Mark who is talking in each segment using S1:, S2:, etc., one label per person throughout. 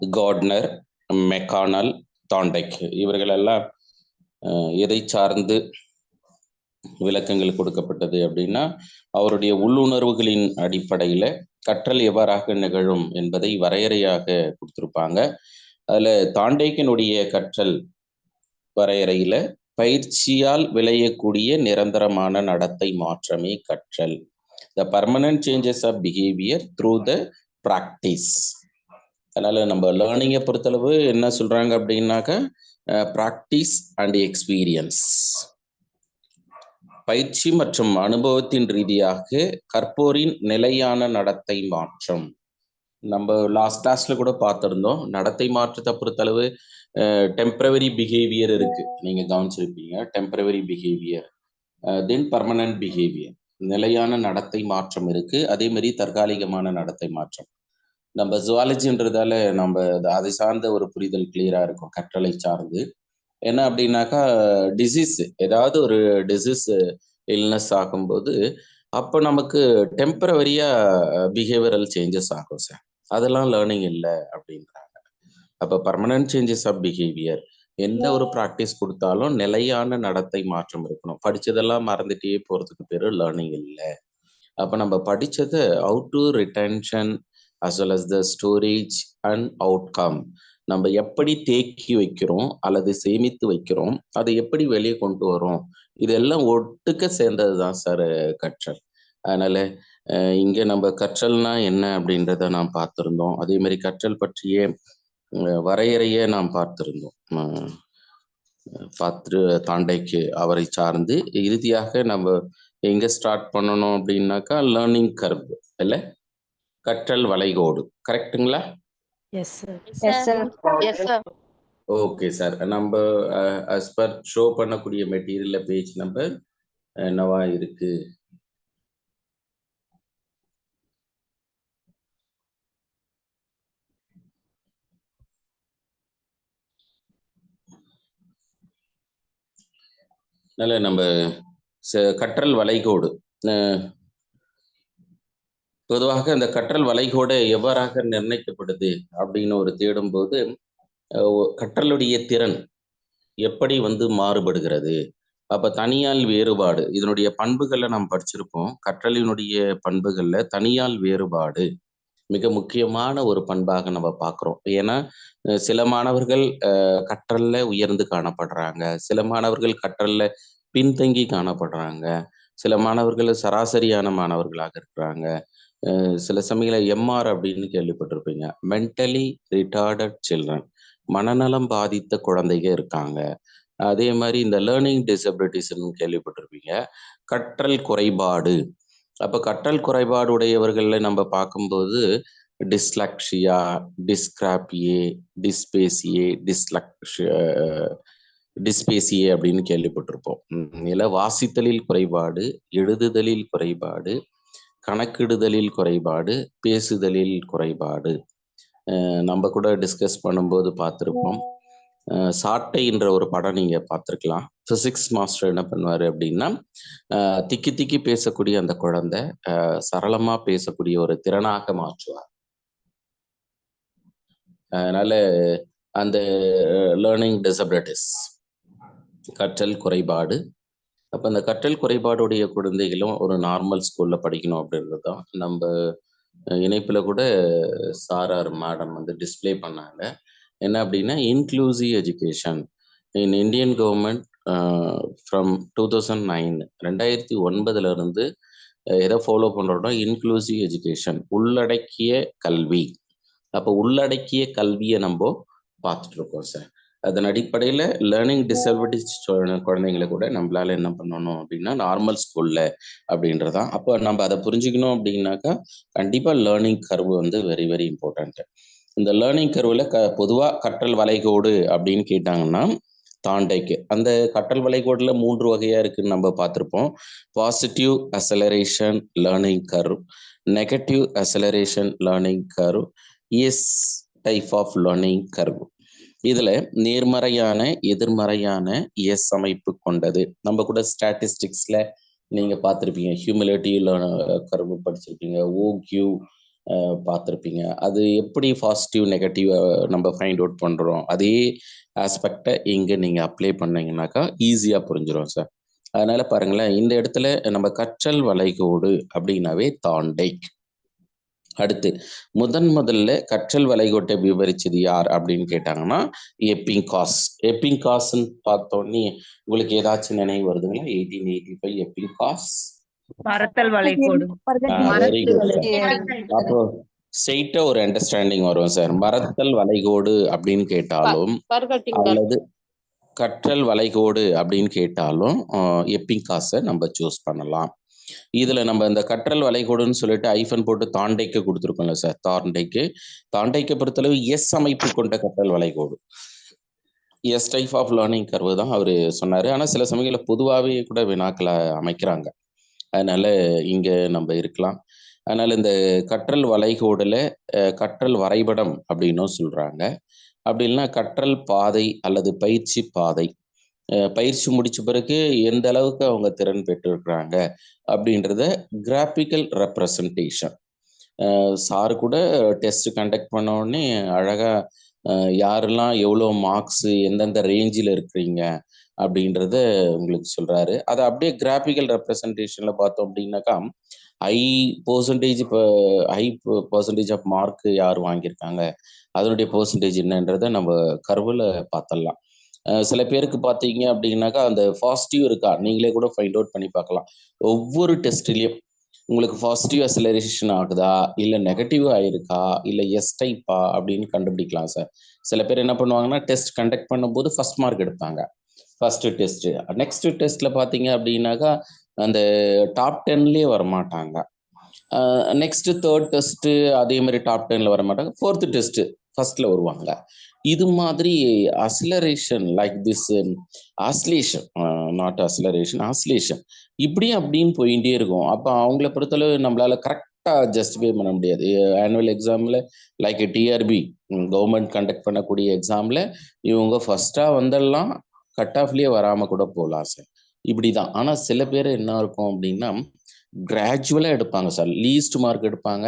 S1: Gardner, McConnell, தாண்டைக் இவர்கள் எல்லாம் எதை சார்ந்து விளக்கங்கள் கொடுக்கப்பட்டது அப்படின்னா, அவருடைய உள்ளுணர்வுகளின் அடிப்படையில கற்றல் எவ்வாறாக நிகழும் என்பதை வரையறையாக கொடுத்திருப்பாங்க. அதுல தாண்டேக்கினுடைய கற்றல் வரையறையில பயிற்சியால் விளையக்கூடிய நிரந்தரமான நடத்தை மாற்றமே கற்றல். The permanent changes of behaviour through the practice. அதனால நம்ம லேர்னிங்கை பொறுத்தளவு என்ன சொல்றாங்க அப்படின்னாக்கா, பிராக்டிஸ் அண்ட் எக்ஸ்பீரியன்ஸ், பயிற்சி மற்றும் அனுபவத்தின் ரீதியாக கற்போரின் நிலையான நடத்தை மாற்றம். நம்ம லாஸ்ட் கிளாஸ்ல கூட பார்த்திருந்தோம். நடத்தை மாற்றத்தை பொறுத்தளவு டெம்பரவரி பிஹேவியர் இருக்கு, நீங்க கவனிச்சிருப்பீங்க. டெம்பரவரி பிஹேவியர், தென் பர்மனன்ட் பிஹேவியர், நிலையான நடத்தை மாற்றம் இருக்கு. அதே மாதிரி தற்காலிகமான நடத்தை மாற்றம். நம்ம ஜுவாலஜின்றதால நம்ம அதை சார்ந்த ஒரு புரிதல் கிளியரா இருக்கும் கற்றலை சார்ந்து. என்ன அப்படின்னாக்கா, டிசீஸ், ஏதாவது ஒரு டிசீஸ் இல்னஸ் ஆகும்போது அப்போ நமக்கு டெம்பரவரியா பிஹேவியரல் சேஞ்சஸ் ஆகும் சார். அதெல்லாம் லேர்னிங் இல்லை அப்படின்றாங்க. அப்போ பர்மனன்ட் சேஞ்சஸ் ஆஃப் பிஹேவியர், எந்த ஒரு ப்ராக்டிஸ் கொடுத்தாலும் நிலையான நடத்தை மாற்றம் இருக்கணும். படிச்சதெல்லாம் மறந்துட்டே போறதுக்கு பேரு லேர்னிங் இல்லை. அப்போ நம்ம படிச்சதை out to retention as well as the storage and outcome, நம்ம எப்படி தேக்கி வைக்கிறோம் அல்லது சேமித்து வைக்கிறோம், அதை எப்படி வெளியே கொண்டு வரோம், இதெல்லாம் ஒட்டுக்க சேர்ந்தது தான் சார் கற்றல். அதனால இங்கே நம்ம கற்றல்னா என்ன அப்படின்றத நாம் பார்த்துருந்தோம். அதே மாதிரி கற்றல் பற்றிய வரையறையை நாம் பார்த்திருந்தோம். தாண்டைக்கு அவரை சார்ந்து இறுதியாக நம்ம எங்க ஸ்டார்ட் பண்ணணும் அப்படின்னாக்கா, லேர்னிங் கர்வ் இல்லை, கற்றல் வளைகோடு. கரெக்டுங்களா?
S2: Yes sir.
S3: Yes sir. Yes sir.
S1: Okay sir. நம்ம அஸ் பர் ஷோ பண்ணக்கூடிய மெட்டீரியல்ல பேஜ் நம்பர் என்னவா இருக்கு? அதனால நம்ம கற்றல் வளைகோடு, பொதுவாக அந்த கற்றல் வளைகோடு எவ்வாறாக நிர்ணயிக்கப்படுது அப்படின்னு ஒரு தேடும்போது, கற்றலுடைய திறன் எப்படி மாறுபடுகிறது, அப்ப தனியால் வேறுபாடு, இதனுடைய பண்புகளை நாம் படிச்சிருப்போம். கற்றலினுடைய பண்புகள்ல தனியால் வேறுபாடு மிக முக்கியமான ஒரு பண்பாக நம்ம பார்க்குறோம். ஏன்னா சில மாணவர்கள் கற்றல்ல உயர்ந்து காணப்படுறாங்க, சில மாணவர்கள் கற்றல்ல பின்தங்கி காணப்படுறாங்க, சில மாணவர்கள் சராசரியான மாணவர்களாக இருக்கிறாங்க. சில சமயங்கள எம்ஆர் அப்படின்னு கேள்விப்பட்டிருப்பீங்க, மென்டலி ரிட்டார்டட் சில்ட்ரன், மனநலம் பாதித்த குழந்தைங்க இருக்காங்க. அதே மாதிரி இந்த லேர்னிங் டிசபிலிட்டிஸ்ன்னு கேள்விப்பட்டிருப்பீங்க, கற்றல் குறைபாடு. அப்போ கற்றல் குறைபாடு உடையவர்களில் நம்ம பார்க்கும்போது டிஸ்லக்ஷியா, டிஸ்கிராபியே, டிஸ்பேசியே, டிஸ்பேசியே அப்படின்னு கேள்விப்பட்டிருப்போம். இதில் வாசித்தலில் குறைபாடு, எழுதுதலில் குறைபாடு, கணக்கிடுதலில் குறைபாடு, பேசுதலில் குறைபாடு. நம்ம கூட டிஸ்கஸ் பண்ணும்போது பார்த்துருப்போம். சாட்டைன்ற ஒரு படம் நீங்கள் பார்த்துருக்கலாம். ஃபிசிக்ஸ் மாஸ்டர் என்ன பண்ணுவார் அப்படின்னா, திக்கி திக்கி பேசக்கூடிய அந்த குழந்தை சரளமாக பேசக்கூடிய ஒரு திறனாக மாற்றுவார். அதனால அந்த லேர்னிங் டிசபிலிட்டிஸ், கற்றல் குறைபாடு. அப்போ அந்த கற்றல் குறைபாடுடைய குழந்தைகளும் ஒரு நார்மல் ஸ்கூலில் படிக்கணும் அப்படின்றது தான் நம்ம இணைப்பில் கூட சாரார் மேடம் டிஸ்பிளே பண்ணாங்க. என்ன அப்படின்னா, inclusive education in Indian government from 2009, 2009 எதை ஃபாலோ பண்ணுறோம்னா இன்க்ளூசிவ் எஜுகேஷன், உள்ளடக்கிய கல்வி. அப்போ உள்ளடக்கிய கல்வியை நம்ம பார்த்துட்டு இருக்கோம் சார். அதன் அடிப்படையில் லேர்னிங் டிசபிலிட்டிஸ் குழந்தைங்களை கூட நம்மளால என்ன பண்ணணும் அப்படின்னா நார்மல் ஸ்கூல்ல அப்படின்றதான். அப்போ நம்ம அதை புரிஞ்சுக்கணும் அப்படின்னாக்கா கண்டிப்பாக learning curve very very important. இந்த லேர்னிங் கர்வில் பொதுவாக கற்றல் வளைகோடு அப்படின்னு கேட்டாங்கன்னா, தாண்டைக்கு அந்த கற்றல் வளைகோடுல 3 வகையா இருக்குன்னு நம்ம பார்த்துருப்போம். Positive acceleration learning curve, negative acceleration learning curve, S type of learning curve. இதுல நேர்மறையான எதிர்மறையான எஸ் அமைப்பு கொண்டது. நம்ம கூட ஸ்டாட்டிஸ்டிக்ஸ்ல நீங்க பார்த்துருப்பீங்க, ஹியூமிலேட்டிவ் கர்வ் படிச்சிருப்பீங்க, ஓக்யூ பார்த்துருப்பீங்க. அது எப்படி பாசிட்டிவ் நெகட்டிவ் நம்ம ஃபைண்ட் அவுட் பண்றோம், அதே ஆஸ்பெக்டை இங்க நீங்க அப்ளை பண்ணீங்கன்னாக்கா ஈஸியா புரிஞ்சிடும் சார். அதனால பாருங்களேன், இந்த இடத்துல நம்ம கற்றல் வளைகோடு அப்படின்னாவே தாண்டை. அடுத்து முதல்ல கற்றல் வளைகோட்டை விவரிச்சது யார் அப்படின்னு கேட்டாங்கன்னா எப்பிங்காஸ். எப்பிங்காஸ்ன்னு பார்த்தோன்னே உங்களுக்கு ஏதாச்சும் நினைவு வருதுங்களா? 1885 எப்பிங்காஸ்.
S2: மரத்தல் வளைகோடு.
S1: Very good sir. அப்போ ஸ்ட்ரெயிட்டா ஒரு அண்டர்ஸ்டாண்டிங் வரும் சார். மரத்தல் வளைகோடு அப்படின்னு கேட்டாலும் அல்லது கற்றல் வளைகோடு அப்படின்னு கேட்டாலும் எப்பிங்காஸை நம்ம சூஸ் பண்ணலாம். இதுல நம்ம இந்த கற்றல் வளைகோடுன்னு சொல்லிட்டு ஐஃபன் போட்டு தாண்டைக்கு கொடுத்துருக்கோம்ல சார். தாண்டைக்கு பொறுத்தளவு எஸ் அமைப்பு கொண்ட கற்றல் வளைகோடு, S type of learning curve தான் அவரு சொன்னாரு. ஆனா சில சமயங்களில் பொதுவாகவே கூட வினாக்களை அமைக்கிறாங்க. அதனால இங்க நம்ம இருக்கலாம். அதனால இந்த கற்றல் வளைகோடுல கற்றல் வரைபடம் அப்படின்னும் சொல்றாங்க. அப்படி இல்லைன்னா கற்றல் பாதை அல்லது பயிற்சி பாதை, பயிற்சி முடிச்ச பிறகு எந்த அளவுக்கு அவங்க திறன் பெற்றிருக்கிறாங்க அப்படின்றத கிராஃபிக்கல் ரெப்ரசன்டேஷன். சார் கூட டெஸ்ட் கண்டக்ட் பண்ண உடனே அழகா யாரெல்லாம் எவ்வளோ மார்க்ஸு எந்தெந்த ரேஞ்சில் இருக்கிறீங்க அப்படின்றத உங்களுக்கு சொல்றாரு. அதை அப்படியே கிராஃபிக்கல் ரெப்ரசன்டேஷன்ல பார்த்தோம் அப்படின்னாக்கா ஹை பர்சன்டேஜ் ஆஃப் மார்க் யார் வாங்கியிருக்காங்க, அதனுடைய பர்சன்டேஜ் என்னன்றதை நம்ம கர்வில் பார்த்துடலாம். சில பேருக்கு பார்த்தீங்க அப்படின்னாக்கா அந்த பாசிட்டிவ் இருக்கா நீங்களே கூட ஃபைண்ட் அவுட் பண்ணி பார்க்கலாம். ஒவ்வொரு டெஸ்ட்லையும் உங்களுக்கு பாசிட்டிவ் அக்சலரேஷன் ஆகுதா, இல்லை நெகட்டிவ் ஆயிருக்கா, இல்லை எஸ் டைப்பா அப்படின்னு கண்டுபிடிக்கலாம் சார். சில பேர் என்ன பண்ணுவாங்கன்னா டெஸ்ட் கண்டக்ட் பண்ணும்போது ஃபர்ஸ்ட் மார்க் எடுப்பாங்க ஃபர்ஸ்ட் டெஸ்ட். நெக்ஸ்ட் டெஸ்ட்ல பார்த்தீங்க அப்படின்னாக்கா அந்த டாப் 10லயே வரமாட்டாங்க. நெக்ஸ்ட் தேர்ட் டெஸ்ட் அதே மாதிரி டாப் 10ல வர மாட்டாங்க. ஃபோர்த் டெஸ்ட் ஃபர்ஸ்ட்ல வருவாங்க. இது மாதிரி acceleration like this oscillation, not acceleration, oscillation இப்படியும் அப்படின்னு போயிட்டே இருக்கும். அப்போ அவங்கள பொறுத்தளவு நம்மளால கரெக்டாக ஜஸ்டிஃபை பண்ண முடியாது. ஆனுவல் எக்ஸாமில் லைக் டிஆர்பி கவர்மெண்ட் கண்டக்ட் பண்ணக்கூடிய எக்ஸாமில் இவங்க ஃபர்ஸ்டாக வந்துடலாம், கட் ஆஃப்லேயே வராமல் கூட போகலாம் சார். இப்படி தான். ஆனால் சில பேர் என்ன இருக்கும் அப்படின்னா கிராஜுவலாக எடுப்பாங்க சார். லீஸ்ட் மார்க் எடுப்பாங்க,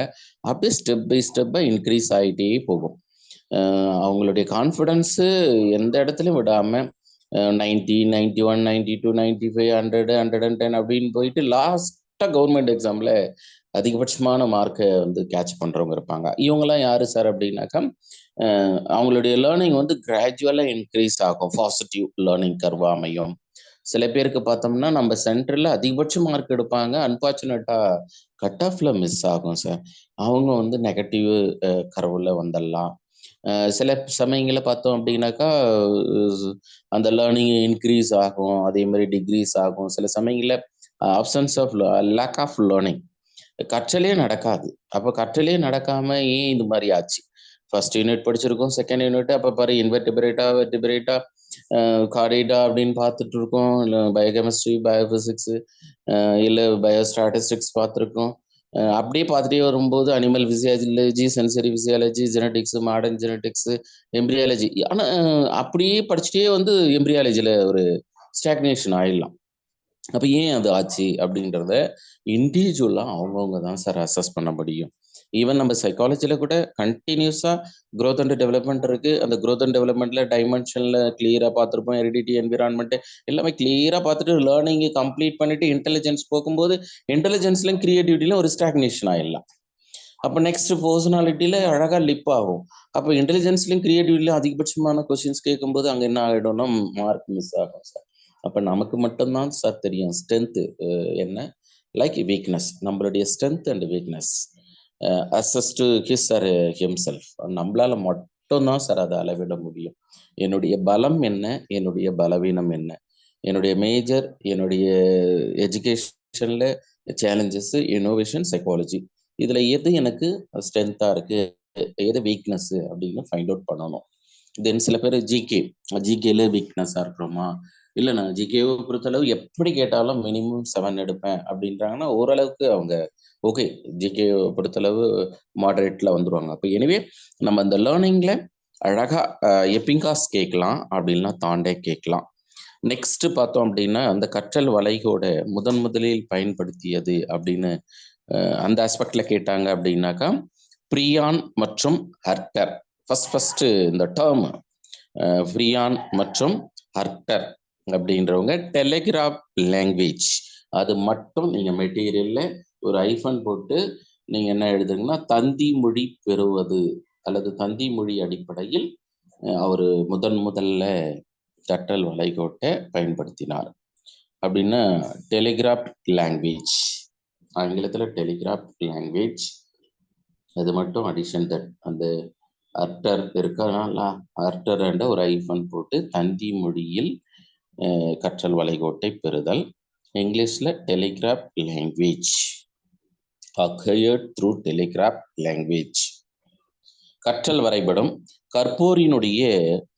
S1: அப்படியே ஸ்டெப் பை ஸ்டெப்பாக இன்க்ரீஸ் ஆகிட்டே போகும். அவங்களுடைய கான்ஃபிடன்ஸு எந்த இடத்துலையும் விடாமல் 90, 91, 92, 95, 100, 110 அப்படின்னு போயிட்டு லாஸ்ட்டாக கவர்மெண்ட் எக்ஸாமில் அதிகபட்சமான மார்க்கை வந்து கேட்ச் பண்ணுறவங்க இருப்பாங்க. இவங்கெல்லாம் யார் சார் அப்படின்னாக்கா அவங்களுடைய லேர்னிங் வந்து கிராஜுவலாக இன்க்ரீஸ் ஆகும், பாசிட்டிவ் லேர்னிங் கர்வா அமையும். சில பேருக்கு பார்த்தோம்னா நம்ம சென்டரில் அதிகபட்ச மார்க் எடுப்பாங்க, அன்ஃபார்ச்சுனேட்டாக கட் ஆஃப்ல மிஸ் ஆகும் சார். அவங்க வந்து நெகட்டிவ் கர்வில் வந்துடலாம். சில சமயங்களில் பார்த்தோம் அப்படின்னாக்கா அந்த லேர்னிங் இன்க்ரீஸ் ஆகும், அதே மாதிரி டிக்ரீஸ் ஆகும். சில சமயங்களில் absence of lack of learning, கற்றலே நடக்காது. அப்போ கற்றலே நடக்காம ஏன் இந்த மாதிரி ஆச்சு? ஃபர்ஸ்ட் யூனிட் படிச்சிருக்கோம், செகண்ட் யூனிட் அப்போ பாரு இன்வெர்டிபிரேட்டா வெர்டிபிரேட்டா கார்டேட்டா அப்படின்னு பார்த்துட்டு இருக்கோம், இல்லை பயோகெமிஸ்ட்ரி பயோபிசிக்ஸ் இல்லை பயோஸ்டாட்டிஸ்டிக்ஸ் பார்த்துருக்கோம். அப்படியே பார்த்துட்டே வரும்போது animal physiology, sensory physiology, genetics, modern genetics, embryology. ஆனால் அப்படியே படிச்சுட்டே வந்து எம்ப்ரியாலஜியில் ஒரு ஸ்டாக்னேஷன் ஆயிடலாம். அப்போ ஏன் அது ஆச்சு அப்படின்றத இண்டிவிஜுவலாக அவங்கவுங்க தான் சார் அசஸ் பண்ண முடியும். ஈவன் நம்ம சைக்காலஜியில் கூட கண்டினியூஸாக க்ரோத் அண்ட் டெவலப்மெண்ட் இருக்குது. அந்த க்ரோத் அண்ட் டெவலப்மெண்ட்டில் டைமென்ஷனில் கிளியராக பார்த்துருப்போம், ஹெரிடிட்டி, என்விரான்மெண்ட்டு எல்லாமே கிளியராக பார்த்துட்டு லேர்னிங்கை கம்ப்ளீட் பண்ணிவிட்டு இன்டெலிஜென்ஸ் போகும்போது இன்டெலிஜென்ஸ்லையும் க்ரியேட்டிவிட்டிலையும் ஒரு ஸ்டாக்னேஷன் ஆகிடலாம். அப்போ நெக்ஸ்ட் பர்சனாலிட்டியில் அழகாக லிப் ஆகும். அப்போ இன்டெலிஜென்ஸ்லையும் க்ரியேட்டிவிட்டிலையும் அதிகபட்சமான கொஸ்டின்ஸ் கேட்கும்போது அங்கே என்ன ஆகிடும்னா மார்க் மிஸ் ஆகும் சார். அப்போ நமக்கு மட்டும்தான் சார் தெரியும் ஸ்ட்ரென்த்து என்ன, லைக் வீக்னஸ். நம்மளுடைய strength and weakness assess to his or himself. நம்மளால மட்டும்தான் சார் அதை அளவிட முடியும். என்னுடைய பலம் என்ன, என்னுடைய பலவீனம் என்ன, என்னுடைய மேஜர், என்னுடைய எஜுகேஷனில் சேலஞ்சஸ், இன்னோவேஷன், சைக்காலஜி, இதில் எது எனக்கு ஸ்ட்ரென்த்தாக இருக்குது, எது வீக்னஸ்ஸு அப்படின்னு ஃபைண்ட் அவுட் பண்ணணும். தென் சில பேர் ஜிகேல வீக்னஸாக இருக்கிறோமா, இல்லை நான் ஜிகேவை பொறுத்தளவு எப்படி கேட்டாலும் மினிமம் 7 எடுப்பேன் அப்படின்றாங்கன்னா ஓரளவுக்கு அவங்க ஓகே, ஜிகேவை பொறுத்தளவு மாடரேட்டில் வந்துடுவாங்க. அப்போ எனவே நம்ம அந்த லேர்னிங்கில் அழகாக எப்பிங்காஸ் கேட்கலாம், அப்படின்னா தாண்டே கேட்கலாம். நெக்ஸ்ட் பார்த்தோம் அப்படின்னா அந்த கற்றல் வளைகோட முதலில் பயன்படுத்தியது அப்படின்னு அந்த ஆஸ்பெக்டில் கேட்டாங்க அப்படின்னாக்கா ஃப்ரியான் மற்றும் ஹர்டர். ஃபர்ஸ்ட் இந்த டேர்ம் ஃப்ரியான் மற்றும் ஹர்டர் அப்படின்றவங்க டெலிகிராஃப் லாங்குவேஜ். அது மட்டும் நீங்க மெட்டீரியல்ல ஒரு ஐஃபன் போட்டு நீங்க என்ன எழுதுங்கன்னா தந்தி மொழி பெறுவது அல்லது தந்தி மொழி அடிப்படையில் அவர் முதல்ல கற்றல் வளைகோட்டை பயன்படுத்தினார். அப்படின்னா டெலிகிராஃப் லாங்குவேஜ், ஆங்கிலத்தில் டெலிகிராஃப் லாங்குவேஜ். அது மட்டும் அடிஷன் தட் அந்த அர்டர் இருக்கனால அர்டர் என்ற ஒரு ஐஃபன் போட்டு தந்தி மொழியில் கற்றல் வளைகோட்டை பெறுதல். இங்கிலீஷில் telegraph language, acquired through telegraph language. கற்றல் வரைபடம் கற்போரினுடைய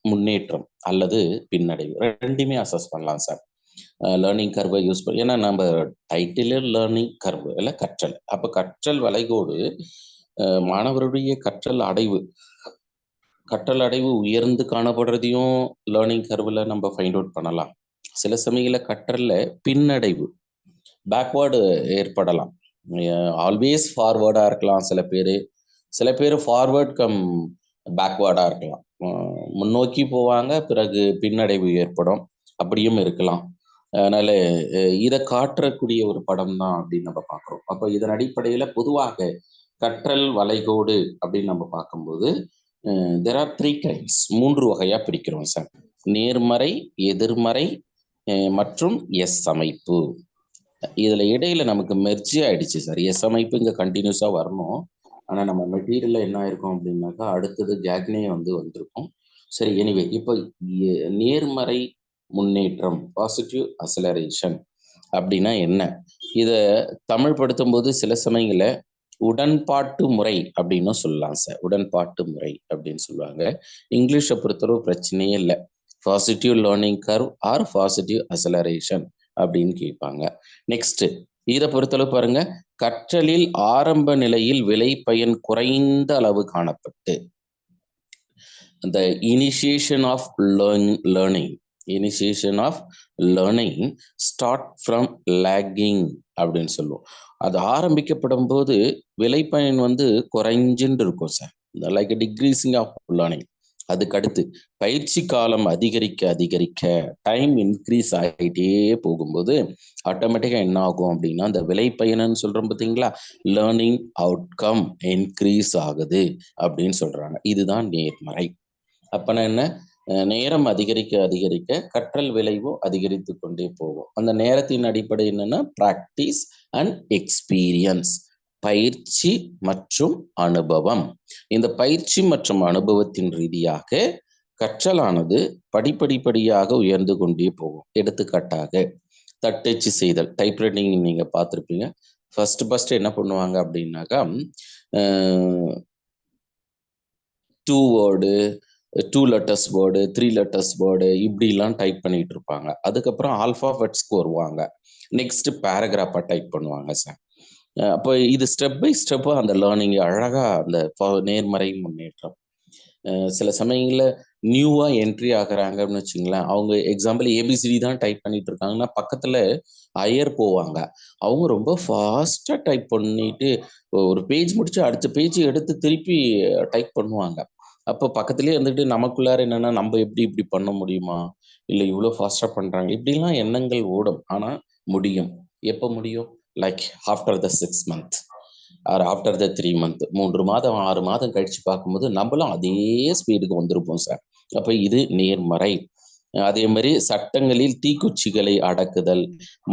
S1: முன்னேற்றம் அல்லது பின்னடைவு ரெண்டுமே அசஸ் பண்ணலாம் சார். லேர்னிங் கர்வை யூஸ் பண்ணி, ஏன்னா நம்ம டைட்டிலே லேர்னிங் கர்வு இல்லை கற்றல். அப்போ கற்றல் வளைகோடு மாணவருடைய கற்றல் அடைவு உயர்ந்து காணப்படுறதையும் லேர்னிங் கர்வில் நம்ம ஃபைண்ட் அவுட் பண்ணலாம். சில சமயங்களில் கற்றல்ல பின்னடைவு பேக்வேர்டு ஏற்படலாம். ஆல்வேஸ் ஃபார்வேர்டாக இருக்கலாம் சில பேர் ஃபார்வேர்ட் கம் பேக்வேர்டாக இருக்கலாம். முன்னோக்கி போவாங்க, பிறகு பின்னடைவு ஏற்படும், அப்படியும் இருக்கலாம். அதனால இதை காட்டக்கூடிய ஒரு படம் தான் அப்படின்னு நம்ம பார்க்குறோம். அப்போ இதன் அடிப்படையில் பொதுவாக கற்றல் வளைகோடு அப்படின்னு நம்ம பார்க்கும்போது there are 3 kinds, 3 வகையா பிரிக்கிறோம் சார். நேர்மறை, எதிர்மறை மற்றும் எஸ் அமைப்பு. இதுல இடையில நமக்கு மெர்ஜி ஆயிடுச்சு சார். எஸ் அமைப்பு இங்க கண்டினியூஸா வரணும், ஆனா நம்ம மெட்டீரியல்ல என்ன ஆயிருக்கும் அப்படின்னாக்கா அடுத்தது கேக்னே வந்திருக்கும். சரி, எனிவே இப்போ நேர்மறை முன்னேற்றம், பாசிட்டிவ் அசலரேஷன் அப்படின்னா என்ன? இதை தமிழ் படுத்தும் போது சில சமயங்கள உடன்பாட்டு முறை அப்படின்னு சொல்லலாம் சார். உடன்பாட்டு முறை அப்படின்னு சொல்லுவாங்க. இங்கிலீஷை பொறுத்தளவு பிரச்சனையே இல்லை. Positive learning curve or positive acceleration அப்படின்னு கேட்பாங்க. நெக்ஸ்ட் இதை பொறுத்தளவு பாருங்க, கற்றலில் ஆரம்ப நிலையில் விலை பயன் குறைந்த அளவு காணப்பட்டு அந்த initiation of learning start from lagging அப்படின்னு சொல்லுவோம். அது ஆரம்பிக்கப்படும் போது விலைப்பயன் குறைஞ்சுன்னு இருக்கும் sir, like decreasing of learning. அதுக்கடுத்து பயிற்சி காலம் அதிகரிக்க டைம் இன்க்ரீஸ் ஆகிட்டே போகும்போது ஆட்டோமேட்டிக்காக என்ன ஆகும் அப்படின்னா அந்த விலைப்பயன்னு சொல்கிறோம் பார்த்தீங்களா, லேர்னிங் அவுட்கம் இன்க்ரீஸ் ஆகுது அப்படின்னு சொல்கிறாங்க. இதுதான் நேர்மறை. அப்போனா என்ன, நேரம் அதிகரிக்க கற்றல் விளைவும் அதிகரித்து கொண்டே போகும். அந்த நேரத்தின் அடிப்படை என்னன்னா பிராக்டிஸ் அண்ட் எக்ஸ்பீரியன்ஸ், பயிற்சி மற்றும் அனுபவம். இந்த பயிற்சி மற்றும் அனுபவத்தின் ரீதியாக கற்றலானது படிப்படியாக உயர்ந்து கொண்டே போகும். எடுத்துக்காட்டாக தட்டச்சு செய்தல், டைப்ரைட்டிங் நீங்க பார்த்துருப்பீங்க. ஃபர்ஸ்ட் என்ன பண்ணுவாங்க அப்படின்னாக்கா 2 word 2 letters word 3 letters word இப்படிலாம் டைப் பண்ணிட்டு இருப்பாங்க. அதுக்கப்புறம் ஆல்ஃபாபெட்ஸ்க்கு வருவாங்க. நெக்ஸ்ட் பேராகிராஃபா டைப் பண்ணுவாங்க சார். அப்போ இது ஸ்டெப் பை ஸ்டெப்பாக அந்த லேர்னிங் அழகா அந்த நேர்மறை முன்னேற்றம். சில சமயங்களில் நியூவாக என்ட்ரி ஆகுறாங்கன்னு வச்சுங்களேன், அவங்க எக்ஸாம்பிள் ஏபிசிடி தான் டைப் பண்ணிட்டு இருக்காங்கன்னா பக்கத்தில் ஹையர் போவாங்க. அவங்க ரொம்ப ஃபாஸ்ட்டாக டைப் பண்ணிட்டு ஒரு பேஜ் முடிச்சு அடுத்த பேஜ் எடுத்து திருப்பி டைப் பண்ணுவாங்க. அப்போ பக்கத்துலேயே வந்துட்டு நமக்குள்ளார என்னன்னா நம்ம இப்படி பண்ண முடியுமா, இல்லை இவ்வளோ ஃபாஸ்ட்டாக பண்ணுறாங்க, இப்படிலாம் எண்ணங்கள் ஓடும். ஆனால் முடியும். எப்போ முடியும்? Like after the 6 months or after the 3 months, 3 மாதம் 6 மாதம் கழிச்சு பார்க்கும்போது நம்மளும் அதே ஸ்பீடுக்கு வந்திருப்போம் சார். அப்போ இது நேர்மறை. அதே மாதிரி சட்டங்களில் தீக்குச்சிகளை அடக்குதல்,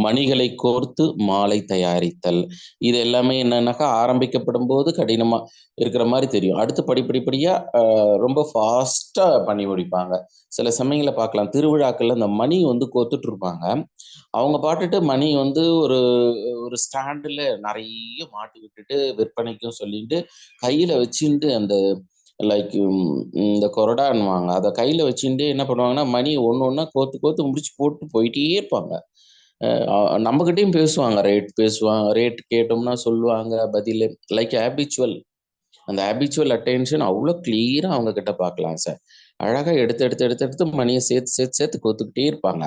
S1: மணிகளை கோர்த்து மாலை தயாரித்தல், இது எல்லாமே என்னன்னாக்கா ஆரம்பிக்கப்படும் போது கடினமா இருக்கிற மாதிரி தெரியும். அடுத்து படிப்படியா ரொம்ப ஃபாஸ்டா பண்ணி முடிப்பாங்க. சில சமயங்களை பார்க்கலாம், திருவிழாக்கள்ல இந்த மணி கோத்துட்டு இருப்பாங்க. அவங்க பாட்டுட்டு மணி ஒரு ஸ்டாண்டுல நிறைய மாட்டி விட்டுட்டு விற்பனைக்கும் சொல்லிட்டு கையில வச்சுட்டு அந்த லைக் இந்த கொரடான்னுவாங்க, அதை கையில வச்சுட்டு என்ன பண்ணுவாங்கன்னா மணி ஒன்று கோத்து முடிச்சு போட்டு போயிட்டே இருப்பாங்க. நம்மகிட்டையும் பேசுவாங்க, ரேட் கேட்டோம்னா சொல்லுவாங்க பதில். லைக் அந்த ஹேபிச்சுவல் அட்டென்ஷன் அவ்வளோ கிளியரா அவங்க கிட்ட பார்க்கலாம் சார். அழகா எடுத்து மணியை சேர்த்து கோத்துக்கிட்டே இருப்பாங்க.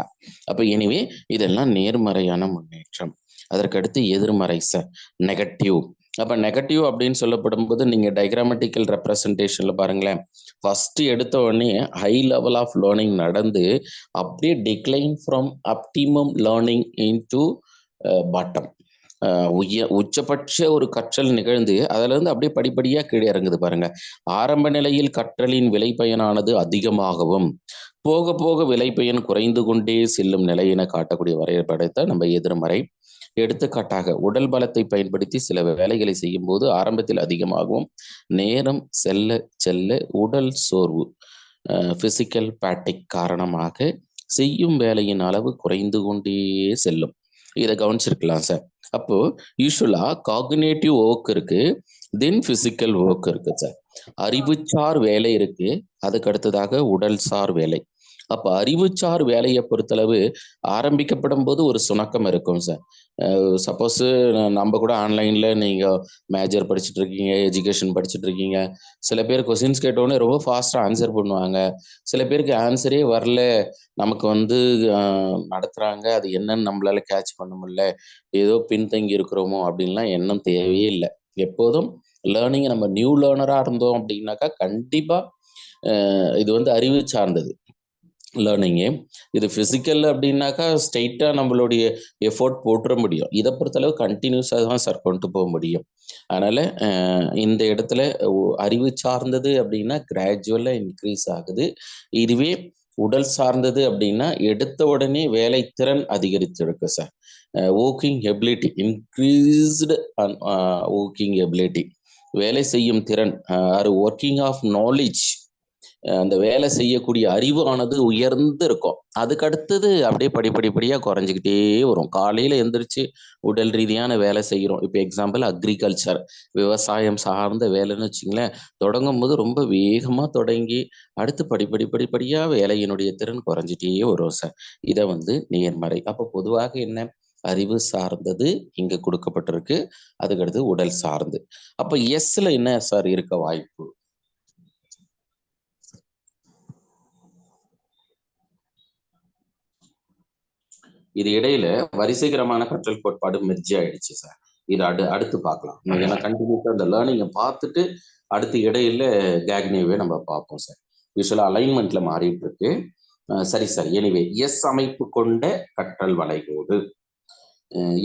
S1: அப்ப எனிவே இதெல்லாம் நேர்மறையான முன்னேற்றம். அதற்கடுத்து எதிர்மறை சார், நெகட்டிவ். அப்ப நெகட்டிவ் அப்படின்னு சொல்லப்படும்போது நீங்க டைகிராமட்டிக்கல் ரெப்ரசன்டேஷன்ல பாருங்களேன், ஃபர்ஸ்ட் எடுத்த உடனே ஹை லெவல் ஆஃப் லேர்னிங் நடந்து அப்படியே decline from optimum learning into bottom. உச்சபட்ச ஒரு கற்றல் நிகழ்ந்து அதுல இருந்து அப்படியே படிப்படியா கீழே இறங்குது பாருங்க. ஆரம்ப நிலையில் கற்றலின் விளைபயனானது அதிகமாகவும் போக போக விளைபயன் குறைந்து கொண்டே செல்லும் நிலையினை காட்டக்கூடிய வரைபடத்தை நம்ம எதிர்மறை. எடுத்துக்காட்டாக உடல் பலத்தை பயன்படுத்தி சில வேலைகளை செய்யும் போது ஆரம்பத்தில் அதிகமாகவும் நேரம் செல்ல செல்ல உடல் சோர்வு பிசிக்கல் பேட்டிக் காரணமாக செய்யும் வேலையின் அளவு குறைந்து கொண்டே செல்லும். இதை கவனிச்சிருக்கலாம் சார். அப்போ யூஸ்வலா காக்னேட்டிவ் ஒர்க் இருக்கு, தென் பிசிக்கல் ஒர்க் இருக்கு சார். அறிவுச்சார் வேலை இருக்கு, அதுக்கு அடுத்ததாக உடல் சார் வேலை. அப்ப அறிவுச்சார் வேலையை பொறுத்தளவு ஆரம்பிக்கப்படும் போது ஒரு சுணக்கம் இருக்கும் சார். சப்போஸ் நம்ம கூட ஆன்லைன்ல நீங்க மேஜர் படிச்சுட்டு இருக்கீங்க, எஜுகேஷன் படிச்சுட்டு இருக்கீங்க. சில பேர் கொஸ்டின்ஸ் கேட்டோடனே ரொம்ப ஃபாஸ்டா ஆன்சர் பண்ணுவாங்க. சில பேருக்கு ஆன்சரே வரல, நமக்கு வந்து நடத்துறாங்க, அது என்னன்னு நம்மளால கேட்ச் பண்ண முடியல, ஏதோ பின்தங்கி இருக்கிறோமோ அப்படின்லாம் எண்ணம் தேவையே இல்லை. எப்போதும் லேர்னிங் நம்ம நியூ லேர்னரா இருந்தோம் அப்படின்னாக்கா கண்டிப்பா இது வந்து அறிவு சார்ந்தது லேர்னிங்கு. இது ஃபிசிக்கல் அப்படின்னாக்கா ஸ்ட்ரெயிட்டாக நம்மளுடைய எஃபோர்ட் போட்டுற முடியும். இதை பொறுத்தளவு கண்டினியூஸாக தான் சார் கொண்டு போக முடியும். அதனால இந்த இடத்துல அறிவு சார்ந்தது அப்படின்னா கிராஜுவலாக இன்க்ரீஸ் ஆகுது. இதுவே உடல் சார்ந்தது அப்படின்னா எடுத்த உடனே வேலை திறன் அதிகரித்து இருக்கு sir. Working ability increased working ability, வேலை செய்யும் திறன், ஒர்க்கிங் ஆஃப் நாலேஜ், அந்த வேலை செய்யக்கூடிய அறிவு ஆனது உயர்ந்து இருக்கும். அதுக்கு அடுத்தது அப்படியே படிப்படிப்படியா குறைஞ்சிக்கிட்டே வரும். காலையில எந்திரிச்சு உடல் ரீதியான வேலை செய்கிறோம். இப்போ எக்ஸாம்பிள் அக்ரிகல்ச்சர், விவசாயம் சார்ந்த வேலைன்னு வச்சுங்களேன். தொடங்கும் போது ரொம்ப வேகமா தொடங்கி அடுத்து படிப்படியா வேலையினுடைய திறன் குறைஞ்சிட்டே வரும் சார். இதை வந்து நேர்மறை. அப்போ பொதுவாக என்ன, அறிவு சார்ந்தது இங்க கொடுக்கப்பட்டிருக்கு, அதுக்கடுத்து உடல் சார்ந்து. அப்ப எஸ்ல என்ன சார் இருக்க வாய்ப்பு? இது இடையில வரிசைகரமான கற்றல் கோட்பாடு மெர்ஜ் ஆயிடுச்சு சார். இது அடுத்து பார்க்கலாம். ஏன்னா கண்டினியூஸா இந்த லேர்னிங்கை பார்த்துட்டு அடுத்து இடையில கேக்னேவே நம்ம பார்ப்போம் சார். யூஸ்வலா அலைன்மெண்ட்ல மாறிட்டு இருக்கு. சரி சார். எனிவே எஸ் அமைப்பு கொண்ட கற்றல் வளைகோடு,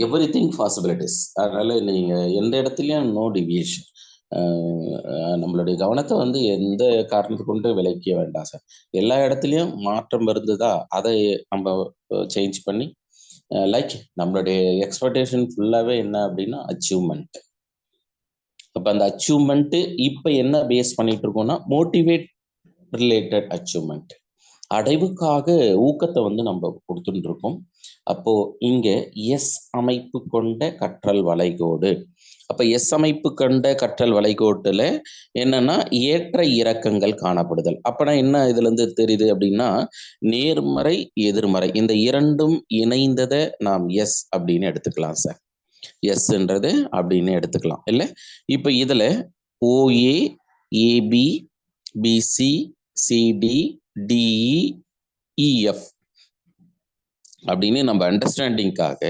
S1: எவ்ரி திங் பாசிபிலிட்டிஸ். அதனால நீங்க எந்த இடத்துலயும் நோ டிவியேஷன். நம்மளுடைய கவனத்தை வந்து எந்த காரணத்தை கொண்டு விலக்கிய வேண்டாம் சார். எல்லா இடத்துலயும் மாற்றம் இருந்ததா அதை நம்ம சேஞ்ச் பண்ணி லைக் நம்மளுடைய எக்ஸ்பெக்டேஷன் ஃபுல்லாவே என்ன அப்படின்னா அச்சீவ்மெண்ட். அப்ப அந்த அச்சீவ்மெண்ட் இப்ப என்ன பேஸ் பண்ணிட்டு இருக்கோம்னா மோட்டிவேட் ரிலேட்டட் அச்சீவ்மெண்ட், அடைவுக்காக ஊக்கத்தை வந்து நம்ம கொடுத்துட்டு இருக்கோம். அப்போ இங்க எஸ் அமைப்பு கொண்ட கற்றல் வளைகோடு. அப்ப எஸ் அமைப்பு கொண்ட கற்றல் வளைகோட்டுல என்னன்னா ஏற்ற இறக்கங்கள் காணப்படுதல். அப்பனா என்ன இதுல இருந்து தெரியுது அப்படின்னா நேர்மறை எதிர்மறை இந்த இரண்டும் இணைந்ததை நாம் எஸ் அப்படின்னு எடுத்துக்கலாம் சார். எஸ்ன்றது அப்படின்னு எடுத்துக்கலாம் இல்ல. இப்ப இதுல OA, AB, BC, CD, DE, EF அப்படின்னு நம்ம அண்டர்ஸ்டாண்டிங்காக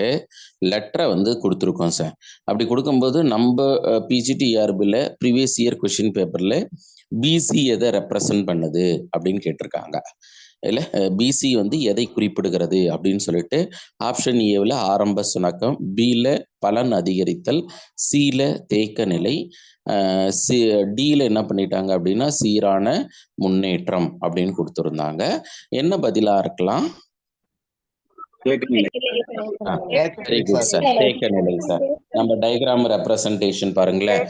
S1: லெட்டரை வந்து கொடுத்துருக்கோம் சார். அப்படி கொடுக்கும்போது நம்ம பிஜிடிஆர்பியில் ப்ரீவியஸ் இயர் கொஷின் பேப்பரில் பிசி எதை ரெப்ரசன்ட் பண்ணுது அப்படின்னு கேட்டிருக்காங்க இல்லை. பிசி வந்து எதை குறிப்பிடுகிறது அப்படின்னு சொல்லிட்டு ஆப்ஷன் ஏவில் ஆரம்ப சுணக்கம், பியில் பலன் அதிகரித்தல், சியில் தேக்க நிலை, டியில் என்ன பண்ணிட்டாங்க அப்படின்னா சீரான முன்னேற்றம் அப்படின்னு கொடுத்துருந்தாங்க. என்ன பதிலாக இருக்கலாம்? தேக்க நிலை சார். நம்ம டயக்ராம் ரெப்ரசன்டேஷன் பாருங்களேன்,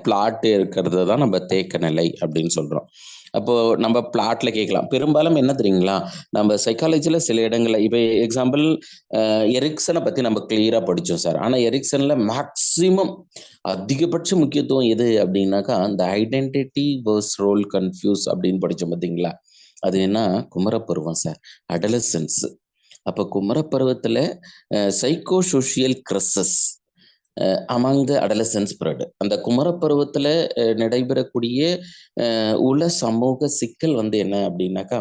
S1: பிளாட் இருக்கிறது தான் நம்ம தேக்க நிலை அப்படின்னு சொல்றோம். அப்போ நம்ம பிளாட்ல கேட்கலாம். பெரும்பாலும் என்ன தெரியுங்களா, நம்ம சைக்காலஜில சில இடங்கள்ல இப்போ எக்ஸாம்பிள் எரிக்சனை பத்தி நம்ம கிளியரா படிச்சோம் சார். ஆனா எரிக்சன்ல மேக்சிமம் அதிகபட்ச முக்கியத்துவம் எது அப்படின்னாக்கா அந்த ஐடென்டிட்டி வர்ஸ் ரோல் கன்ஃபியூஸ் அப்படின்னு படிச்சோம் பார்த்தீங்களா. அது என்ன, குமரப்பருவம் சார், அடலசன்ஸ். அப்போ குமரப்பருவத்தில் psycho social crisis among the adolescence period, அந்த குமரப்பருவத்தில் நடைபெறக்கூடிய உல சமூக சிக்கல் வந்து என்ன அப்படின்னாக்கா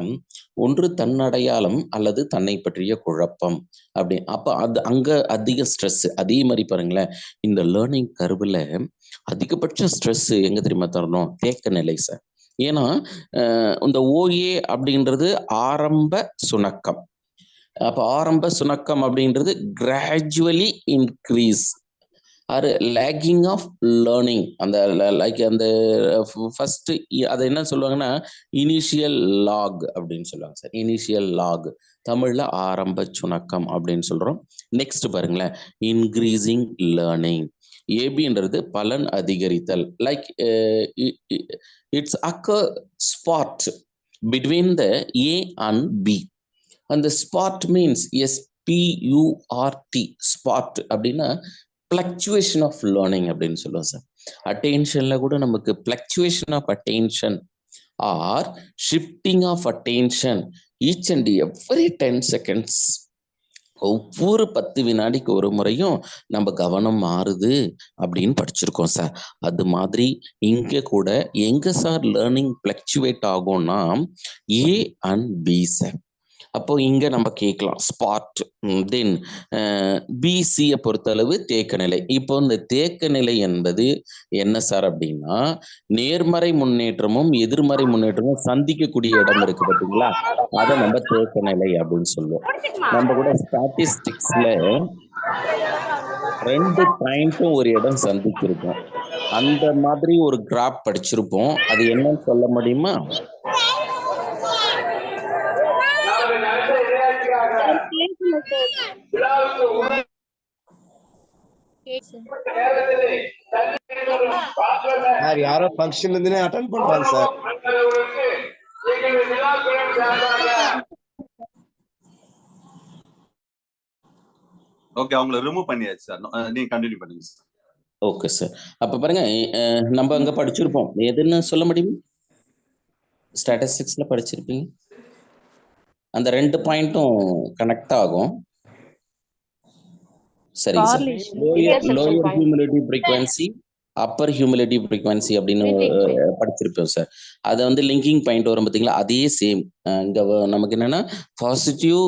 S1: ஒன்று தன்னடையாளம் அல்லது தன்னை பற்றிய குழப்பம் அப்படி. அப்ப அது அங்க அதிக ஸ்ட்ரெஸ். அதே மாதிரி பாருங்களேன், இந்த லேர்னிங் கர்வ்ல அதிகபட்ச ஸ்ட்ரெஸ் எங்க தெரியுமா தரணும்? தேக்க நிலை சார். ஏன்னா இந்த ஓஏ அப்படின்றது ஆரம்ப சுணக்கம். அப்ப ஆரம்ப சுணக்கம் அப்படின்றது gradually increase or lagging of learning. அந்த லைக் அந்த ஃபர்ஸ்ட் அதை என்ன சொல்லுவாங்கன்னா இனிஷியல் லாக் அப்படின்னு சொல்லுவாங்க சார். இனிஷியல் லாக் தமிழ்ல ஆரம்ப சுணக்கம் அப்படின்னு சொல்றோம். நெக்ஸ்ட் பாருங்களேன், இன்க்ரீசிங் லேர்னிங். ஏபின்றது பலன் அதிகரித்தல். Like it's occur spot between the A and B. அந்த ஸ்பாட் மீன்ஸ் SPURT ஸ்பாட் அப்படின்னா ஃப்ளக்சுவேஷன் ஆஃப் லேர்னிங் அப்படின்னு சொல்லுவோம் சார். அட்டென்ஷன்ல கூட நமக்கு fluctuation of attention R shifting of attention each and every 10 seconds. ஒவ்வொரு 10 வினாடிக்கு ஒரு முறையும் நம்ம கவனம் மாறுது அப்படின்னு படிச்சிருக்கோம் சார். அது மாதிரி இங்க கூட எங்க சார் லேர்னிங் ஃப்ளக்சுவேட் ஆகும்னா ஏ அண்ட் பி சார். அப்போ இங்க நம்ம கேட்கலாம் ஸ்பாட். தென் பிசியை பொறுத்தளவு தேக்க நிலை. இப்போ இந்த தேக்க நிலை என்பது என்ன சார் அப்படின்னா, நேர்மறை முன்னேற்றமும் எதிர்மறை முன்னேற்றமும் சந்திக்கக்கூடிய இடம் இருக்கு பார்த்தீங்களா, அதை நம்ம தேக்க நிலை அப்படின்னு சொல்லுவோம். நம்ம கூட ஸ்டாட்டிஸ்டிக்ஸ்ல 2 பாயிண்ட்டும் ஒரு இடம் சந்திச்சிருக்கோம். அந்த மாதிரி ஒரு கிராஃப் படிச்சிருப்போம். அது என்னன்னு சொல்ல முடியுமா?
S3: சார் யாரோ ஃபங்க்ஷன்ல இருந்தே அட்டெண்ட் பண்றாங்க சார்.
S4: ஓகே, அவங்கள ரிமூவ் பண்ணியாச்சு சார். நீங்க கண்டினியூ பண்ணுங்க சார்.
S1: Okay sir. அப்ப பாருங்க, நம்ம அங்க படிச்சிருப்போம். எதுன்னு சொல்ல முடியும்? ஸ்டாட்டிஸ்டிக்ஸ்ல படிச்சிருப்பீங்க. அந்த 2 பாயிண்ட்டும் கனெக்ட் ஆகும். சரிங்க sir. Lower humility frequency, upper humility frequency அப்படின்னு படிச்சிருப்போம் சார். அதை வந்து லிங்கிங் பாயிண்ட் வரும் பார்த்தீங்களா, அதே சேம். இங்க நமக்கு என்னன்னா பாசிட்டிவ்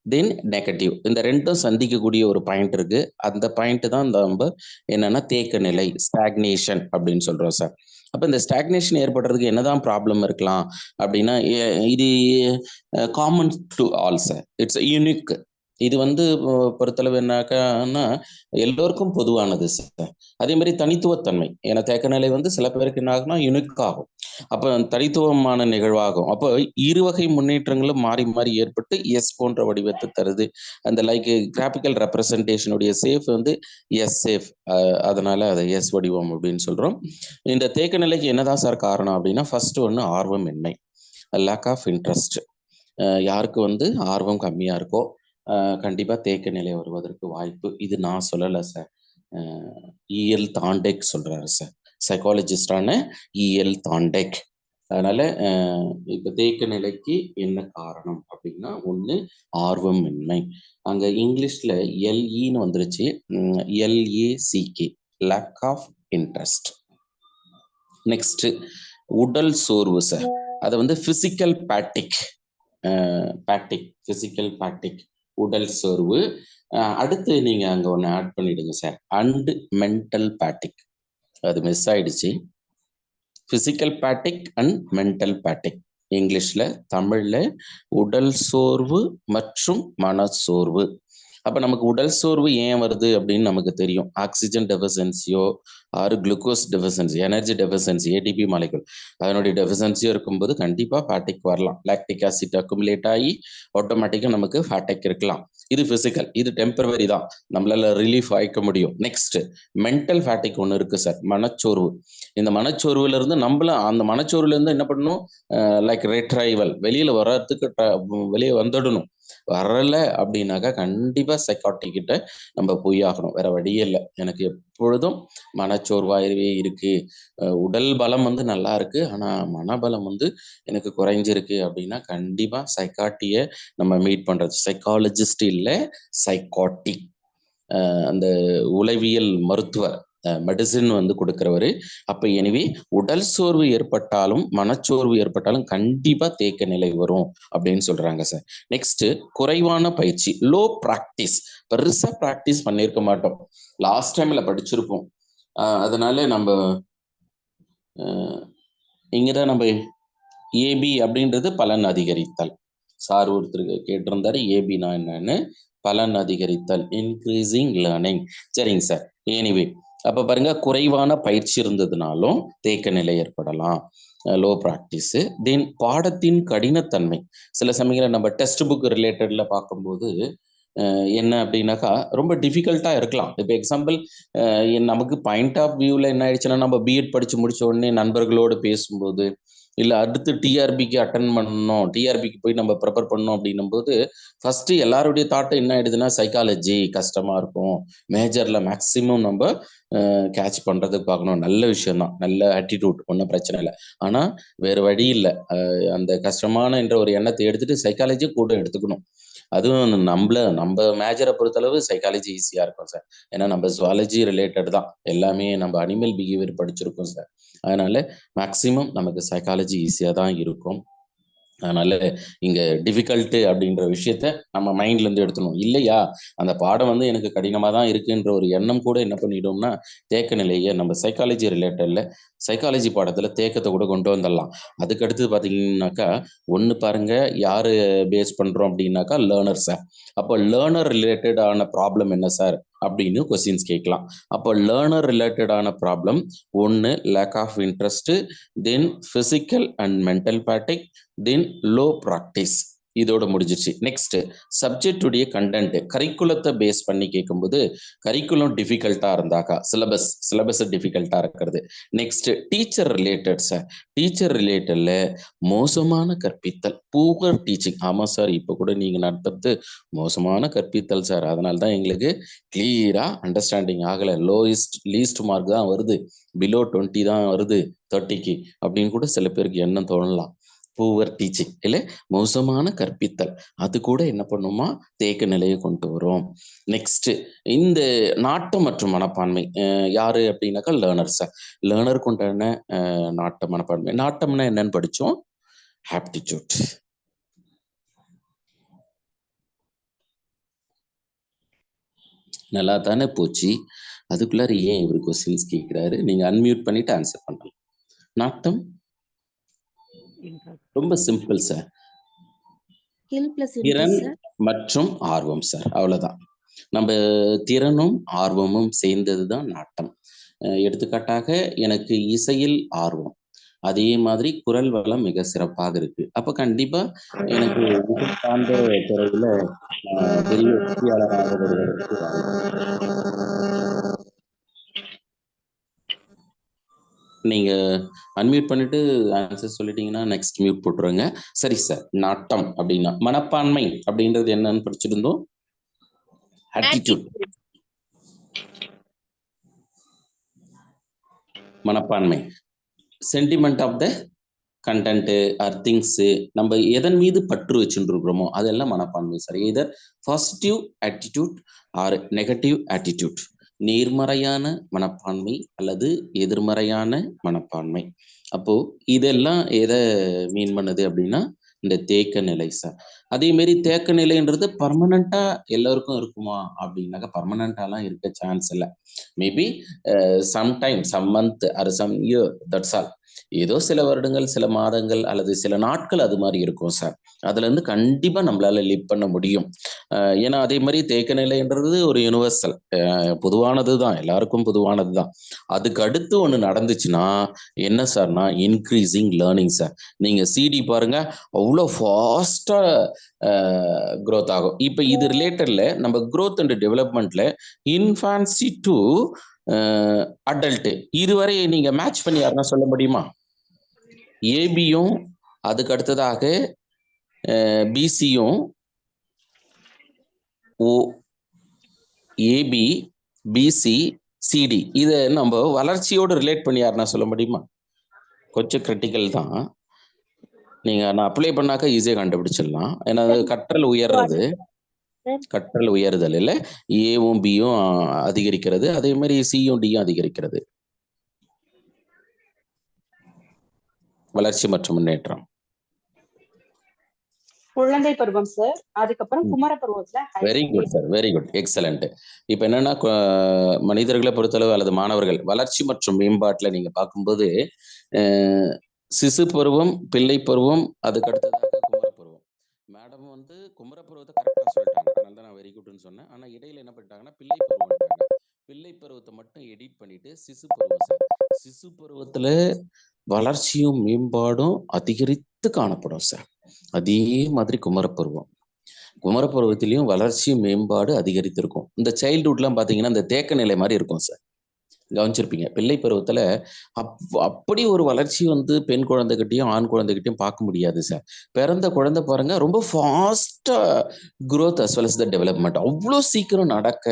S1: தென் நெகட்டிவ், இந்த ரெண்டும் சந்திக்கக்கூடிய ஒரு பாயிண்ட் இருக்கு. அந்த பாயிண்ட் தான் நம்ம என்னன்னா தேக்க நிலை, ஸ்டாக்னேஷன் அப்படின்னு சொல்றோம் சார். அப்ப இந்த ஸ்டாக்னேஷன் ஏற்படுறதுக்கு என்னதான் ப்ராப்ளம் இருக்கலாம் அப்படின்னா, இது common to all sir. It's unique. இது வந்து பொறுத்தளவு என்னாக்கன்னா எல்லோருக்கும் பொதுவானது சார். அதே மாதிரி தனித்துவத்தன்மை. ஏன்னா தேக்க நிலை வந்து சில பேருக்கு என்ன ஆகும்னா யூனிக் ஆகும். அப்போ தனித்துவமான நிகழ்வாகும். அப்போ இருவகை முன்னேற்றங்களும் மாறி மாறி ஏற்பட்டு எஸ் போன்ற வடிவத்தை தருது. அந்த லைக் கிராபிக்கல் ரெப்ரசன்டேஷனுடைய சேஃப் வந்து எஸ் சேஃப், அதனால அதை எஸ் வடிவம் அப்படின்னு சொல்றோம். இந்த தேக்க நிலைக்கு என்னதான் சார் காரணம் அப்படின்னா, ஃபர்ஸ்ட் ஒன்று ஆர்வமின்மை, லேக் ஆஃப் இன்ட்ரெஸ்ட். யாருக்கு வந்து ஆர்வம் கம்மியா இருக்கோ கண்டிப்பா தேக்க நிலை வருவதற்கு வாய்ப்பு. இது நான் சொல்லலை சார், இஎல் தாண்டெக் சொல்றாரு சார், சைக்காலஜிஸ்டான இஎல் தாண்டெக். அதனால இப்ப தேக்க நிலைக்கு என்ன காரணம் அப்படின்னா, ஒண்ணு ஆர்வமின்மை. அங்க இங்கிலீஷ்ல எல்இன்னு வந்துருச்சு, LACK, lack of interest. Next உடல் சோர்வு சார். அதை வந்து பிசிக்கல் பேட்டிக், பிசிக்கல் பேட்டிக் உடல் சோர்வு. அடுத்து நீங்க அங்க ஒண்ணு ஆட் பண்ணிடுங்க சார், அண்ட் மென்டல் பேட்டிக். அது மிஸ் ஆயிடுச்சு. Physical batik and mental batik இங்கிலீஷ்ல. தமிழ்ல உடல் சோர்வு மற்றும் மனச்சோர்வு. அப்ப நமக்கு உடல் சோர்வு ஏன் வருது அப்படின்னு நமக்கு தெரியும். ஆக்சிஜன் டெஃபிஷியன்சியோ ஆறு glucose deficiency, energy deficiency, ATP molecule அதனுடைய டெஃபிஷியன்சியோ இருக்கும்போது கண்டிப்பா ஃபேட்டிக் வரலாம். லாக்டிக் ஆசிட் அக்குமுலேட் ஆகி ஆட்டோமேட்டிக்கா நமக்கு ஃபேட்டிக் இருக்கலாம். இது பிசிக்கல், இது டெம்பரவரி தான், நம்மளால ரிலீஃப் ஆயிக்க முடியும். நெக்ஸ்ட் மென்டல் ஃபேட்டிக் ஒன்று இருக்கு சார், மனச்சோர்வு. இந்த மனச்சோர்வுல இருந்து நம்மளும் அந்த மனச்சோர்வுல இருந்து என்ன பண்ணணும், லைக் ரெட்ரைவல், வெளியில வர்றதுக்கு வெளியே வந்துடணும். வரல அப்படின்னாக்கா கண்டிப்பா சைக்காட்டிக் கிட்ட நம்ம போய் ஆகணும், வேற வழியே இல்லை. எனக்கு எப்பொழுதும் மனச்சோர்வாகவே இருக்கு, உடல் பலம் வந்து நல்லா இருக்கு, ஆனா மனபலம் வந்து எனக்கு குறைஞ்சிருக்கு அப்படின்னா கண்டிப்பா சைக்காட்டிய நம்ம மீட் பண்றது. சைக்காலஜிஸ்ட் இல்லை, சைக்காட்டிக், அந்த உளவியல் மருத்துவர் மெடிசின் வந்து கொடுக்கிறவரு. அப்ப எனவே உடல் சோர்வு ஏற்பட்டாலும் மனச்சோர்வு ஏற்பட்டாலும் கண்டிப்பா தேக்க நிலை வரும் அப்படின்னு சொல்றாங்க சார். நெக்ஸ்ட் குறைவான பயிற்சி, லோ ப்ராக்டிஸ். பெருசா ப்ராக்டிஸ் பண்ணியிருக்க மாட்டோம், லாஸ்ட் டைம்ல படிச்சிருப்போம். அதனால நம்ம இங்கதான் நம்ம ஏபி அப்படின்றது பலன் அதிகரித்தல். சார் ஒருத்தருக்கு கேட்டிருந்தாரு ஏபினா என்னன்னு. பலன் அதிகரித்தல், இன்க்ரீசிங் லேர்னிங். சரிங்க சார். எனிவே அப்ப பாருங்க, குறைவான பயிற்சி இருந்ததுனாலும் தேக்க நிலை ஏற்படலாம், லோ ப்ராக்டிஸ். தென் பாடத்தின் கடினத்தன்மை. சில சமயங்களில் நம்ம டெக்ஸ்ட் புக் ரிலேட்டட்ல பார்க்கும்போது என்ன அப்படின்னாக்கா ரொம்ப டிஃபிகல்ட்டா இருக்கலாம். இப்போ எக்ஸாம்பிள் நமக்கு பாயிண்ட் ஆஃப் வியூவில் என்ன ஆயிடுச்சுன்னா, நம்ம பிஎட் படிச்சு முடிச்ச உடனே நண்பர்களோடு பேசும்போது, இல்லை அடுத்து டிஆர்பிக்கு அட்டன் பண்ணணும், டிஆர்பிக்கு போய் நம்ம ப்ரிப்பேர் பண்ணணும் அப்படின்னும் போது ஃபர்ஸ்ட் எல்லாருடைய தாட்டும் என்ன ஆயிடுதுன்னா, சைக்காலஜி கஷ்டமா இருக்கும், மேஜர்ல மேக்சிமம் நம்ம கேட்ச் பண்றதுக்கு பார்க்கணும். நல்ல விஷயம் தான், நல்ல ஆட்டிடியூட், ஒன்றும் பிரச்சனை இல்லை. ஆனா வேற வழி இல்லை, அந்த கஷ்டமான என்ற ஒரு எண்ணத்தை எடுத்துட்டு சைக்காலஜி கூட எடுத்துக்கணும். அதுவும் நம்ம மேஜரை பொறுத்தளவு சைக்காலஜி ஈஸியா இருக்கும் சார். ஏன்னா நம்ம ஜுவாலஜி ரிலேட்டட் தான் எல்லாமே, நம்ம அனிமல் பிஹேவியர் படிச்சிருக்கோம் சார். அதனால மேக்சிமம் நமக்கு சைக்காலஜி ஈஸியா தான் இருக்கும். அதனால இங்க டிஃபிகல்ட்டு அப்படின்ற விஷயத்த நம்ம மைண்ட்ல இருந்து எடுத்துணும். இல்லையா அந்த பாடம் வந்து எனக்கு கடினமா தான் இருக்குன்ற ஒரு எண்ணம் கூட என்ன பண்ணிடும்னா, தேக்க நிலையை நம்ம சைக்காலஜி ரிலேட்டட்ல சைக்காலஜி பாடத்துல தேக்கத்தை கூட கொண்டு வந்துடலாம். அதுக்கு அடுத்து பாத்தீங்கன்னாக்கா, ஒண்ணு பாருங்க, யாரு பேஸ் பண்றோம் அப்படின்னாக்கா லேர்னர் சார். அப்போ லேர்னர் ரிலேட்டடான ப்ராப்ளம் என்ன சார் அப்படின்னு கொஸ்டின்ஸ் கேட்கலாம். அப்போ லேர்னர் ரிலேட்டடான ப்ராப்ளம் ஒன்று lack of interest, then physical and mental fatigue, then low practice. இதோட முடிஞ்சிச்சு. நெக்ஸ்ட் சப்ஜெக்டுடைய கண்டென்ட், கரிக்குலத்தை பேஸ் பண்ணி கேட்கும்போது கரிக்குலம் டிஃபிகல்ட்டா இருந்தாக்கா சிலபஸ் டிஃபிகல்ட்டா இருக்கிறது. Next teacher related sir. Teacher ரிலேட்டட்ல மோசமான கற்பித்தல், பூவர் டீச்சிங். ஆமா சார், இப்போ கூட நீங்க நடத்துறது மோசமான கற்பித்தல் சார், அதனால தான் எங்களுக்கு கிளியரா அண்டர்ஸ்டாண்டிங் ஆகலை, லீஸ்ட் மார்க் தான் வருது, பிலோ 20 தான் வருது 30க்கு அப்படின்னு கூட சில பேருக்கு எண்ணம் தோணலாம். பூவர் டீச்சிங் இல்லை, மோசமான கற்பித்தல், அது கூட என்ன பண்ணுமா, தேக்க நிலையை கொண்டு வரும். நெக்ஸ்ட் இந்த நாட்டம் மற்றும் மனப்பான்மை, யாரு அப்படின்னாக்கா லேர்னர் சார். லேர்னருக்கு உண்டான நாட்ட மனப்பான்மை. நாட்டம்னா என்னன்னு படிச்சோம், ஆப்டிடியூட். நல்லா தானே போச்சு. அதுக்குள்ளார ஏன் இவர் கொஸ்டின்ஸ் கேட்கிறாரு? நீங்க அன்மியூட் பண்ணிட்டு ஆன்சர் பண்ணலாம். நாட்டம் ரொம்ப சிம்பிள் சார், திறன் மற்றும் ஆர்வம் சார், அவ்வளவுதான். நம்ம திறனும் ஆர்வமும் சேர்ந்ததுதான் நாட்டம். எடுத்துக்காட்டாக எனக்கு இசையில் ஆர்வம், அதே மாதிரி குரல் வளம் மிக சிறப்பாக இருக்கு, அப்ப கண்டிப்பா எனக்கு இசை சார்ந்த துறையில பெரிய வெற்றியாளராக வருவதற்கு நீங்க அன்மியூட் பண்ணிட்டு ஆன்சர் சொல்லிட்டீங்கன்னா நெக்ஸ்ட் மியூட் போட்டுருங்க. சரி சார். நாட்டம் அப்படின்னா மனப்பான்மை அப்படின்றது என்னன்னு படிச்சிருந்தோம், ஆட்டிடியூட். மனப்பான்மை sentiment of the content or things, நம்ம எதன் மீது பற்று வச்சுட்டு இருக்கிறோமோ அதெல்லாம் மனப்பான்மை sir. Either positive attitude or negative attitude, நேர்மறையான மனப்பான்மை அல்லது எதிர்மறையான மனப்பான்மை. அப்போ இதெல்லாம் எதை மீன் பண்ணுது அப்படின்னா இந்த தேக்க நிலை சார். அதே மாதிரி தேக்க நிலைன்றது பர்மனண்டா எல்லாருக்கும் இருக்குமா அப்படின்னாக்கா பர்மனண்டாலாம் இருக்க சான்ஸ் இல்லை. Maybe sometime, some month or some year, that's all. ஏதோ சில வருடங்கள், சில மாதங்கள் அல்லது சில நாட்கள் அது மாதிரி இருக்கும் சார். அதுல இருந்து கண்டிப்பா நம்மளால லிவ் பண்ண முடியும். ஏன்னா அதே மாதிரி தேக்க நிலைன்றது ஒரு யூனிவர்சல், பொதுவானது தான், எல்லாருக்கும் பொதுவானது தான். அதுக்கு அடுத்து ஒன்று நடந்துச்சுன்னா என்ன சார்னா இன்க்ரீசிங் லேர்னிங் சார். நீங்க சிடி பாருங்க, அவ்வளோ ஃபாஸ்டா க்ரோத் ஆகும். இப்போ இது ரிலேட்டட்ல நம்ம க்ரோத் அண்ட் டெவலப்மெண்ட்ல இன்ஃபான்சி டு அடல்ட் இதுவரை நீங்க மேட்ச் பண்ணி யாருன்னா சொல்ல முடியுமா? ஏபியும் அதுக்கு அடுத்ததாக பிசியும், ஓ ஏபி பிசி சிடி, இதை நம்ம வளர்ச்சியோடு ரிலேட் பண்ணி யாருன்னா சொல்ல முடியுமா? கொஞ்சம் கிரிட்டிக்கல் தான். நீங்க நான் அப்ளை பண்ணாக்க ஈஸியாக கண்டுபிடிச்சிடலாம். ஏன்னா கற்றல் உயர்றது. கற்றல் உயர்தல் இல்ல, ஏவும் பியும் அதிகரிக்கிறது, அதே மாதிரி சியும் டியும் அதிகரிக்கிறது. வளர்ச்சி மற்றும் முன்னேற்றம்.
S5: குழந்தை பருவம் சார். அதுக்கப்புறம் குமர பருவத்துல
S1: very good sir, very good, excellent. இப்போ என்னன்னா மனிதர்களை பொறுத்தளவு அல்லது மாணவர்கள் வளர்ச்சி மற்றும் மேம்பாட்டில் நீங்க பார்க்கும்போது சிசு பருவம், பிள்ளை பருவம், அதுக்கு அடுத்ததாக குமர பருவம். மேடம் வந்து குமர பருவத்தை கரெக்டாக சொல்லிட்டாங்க, அதனால தான் நான் வெரி குட்னு சொன்னேன். ஆனால் இடையில என்ன பண்ணிட்டாங்கன்னா பிள்ளை பருவம்ட்டாங்க. பிள்ளை பருவத்தை மட்டும் எடிட் பண்ணிட்டு சிசு பருவம் சார். சிசு பருவத்துல வளர்ச்சியும் மேம்பாடும் அதிகரித்து காணப்படும் சார். அதே மாதிரி குமரப்பருவம், குமரப்பருவத்திலையும் வளர்ச்சியும் மேம்பாடு அதிகரித்திருக்கும். இந்த சைல்டுஹுட்லாம் பார்த்தீங்கன்னா இந்த தேக்க நிலை மாதிரி இருக்கும் சார், கவனிச்சிருப்பீங்க. பிள்ளை பருவத்துல அப்படி ஒரு வளர்ச்சி வந்து பெண் குழந்தைகிட்டையும் ஆண் குழந்தைகிட்டையும் பார்க்க முடியாது சார். பிறந்த குழந்தை பாருங்க ரொம்ப ஃபாஸ்டா growth as well as the development. அவ்வளோ சீக்கிரம் நடக்க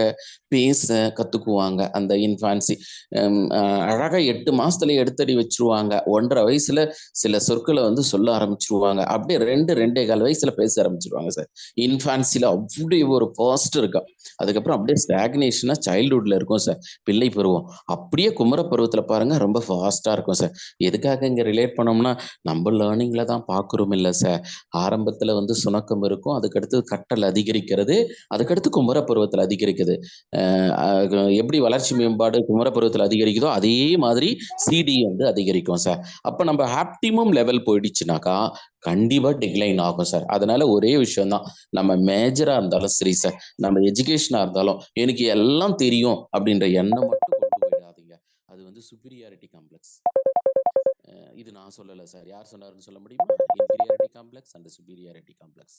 S1: பேச கத்துக்குவாங்க. அந்த இன்ஃபான்சி அழகா 8 மாசத்துல எடுத்தடி வச்சிருவாங்க. 1.5 வயசுல சில சொற்களை வந்து சொல்ல ஆரம்பிச்சிருவாங்க. அப்படியே 2.5 வயசுல பேச ஆரம்பிச்சிருவாங்க சார். இன்ஃபான்சில அப்படி ஒரு ஃபாஸ்ட் இருக்கும். அதுக்கப்புறம் அப்படியே ஸ்டாக்னேஷனா சைல்டுஹுட்ல இருக்கும் சார் பிள்ளை பருவம். அப்படியே குமர பருவத்துல பாருங்க ரொம்ப ஃபாஸ்டா இருக்கும் சார். எதுக்காக இங்க ரிலேட் பண்ணோம்னா நம்ம லேர்னிங்ல தான் பார்க்குறோம் இல்லை சார். ஆரம்பத்துல வந்து சுணக்கம் இருக்கும், அதுக்கடுத்து கற்றல் அதிகரிக்கிறது, அதுக்கடுத்து குமர பருவத்தில் அதிகரிக்குது. எப்படி வளர்ச்சி மேம்பாடு குமர பருவத்தில் அதிகரிக்குதோ அதே மாதிரி சிடி வந்து அதிகரிக்கும் சார். அப்ப நம்ம ஆப்டிமம் லெவல் போயிடுச்சுனாக்கா கண்டிப்பா டிக்ளைன் ஆகும் சார். அதனால ஒரே விஷயம் தான், நம்ம மேஜரா இருந்தாலும் சரி சார், நம்ம எஜுகேஷனா இருந்தாலும் எனக்கு எல்லாம் தெரியும் அப்படின்ற எண்ணம் மட்டும் கொண்டு போயிடாதீங்க. அது வந்து சுப்பீரியாரிட்டி காம்ப்ளெக்ஸ். இது நான் சொல்லல சார், யார் சொன்னாருன்னு சொல்ல முடியுமா? Inferiority complex and superiority complex.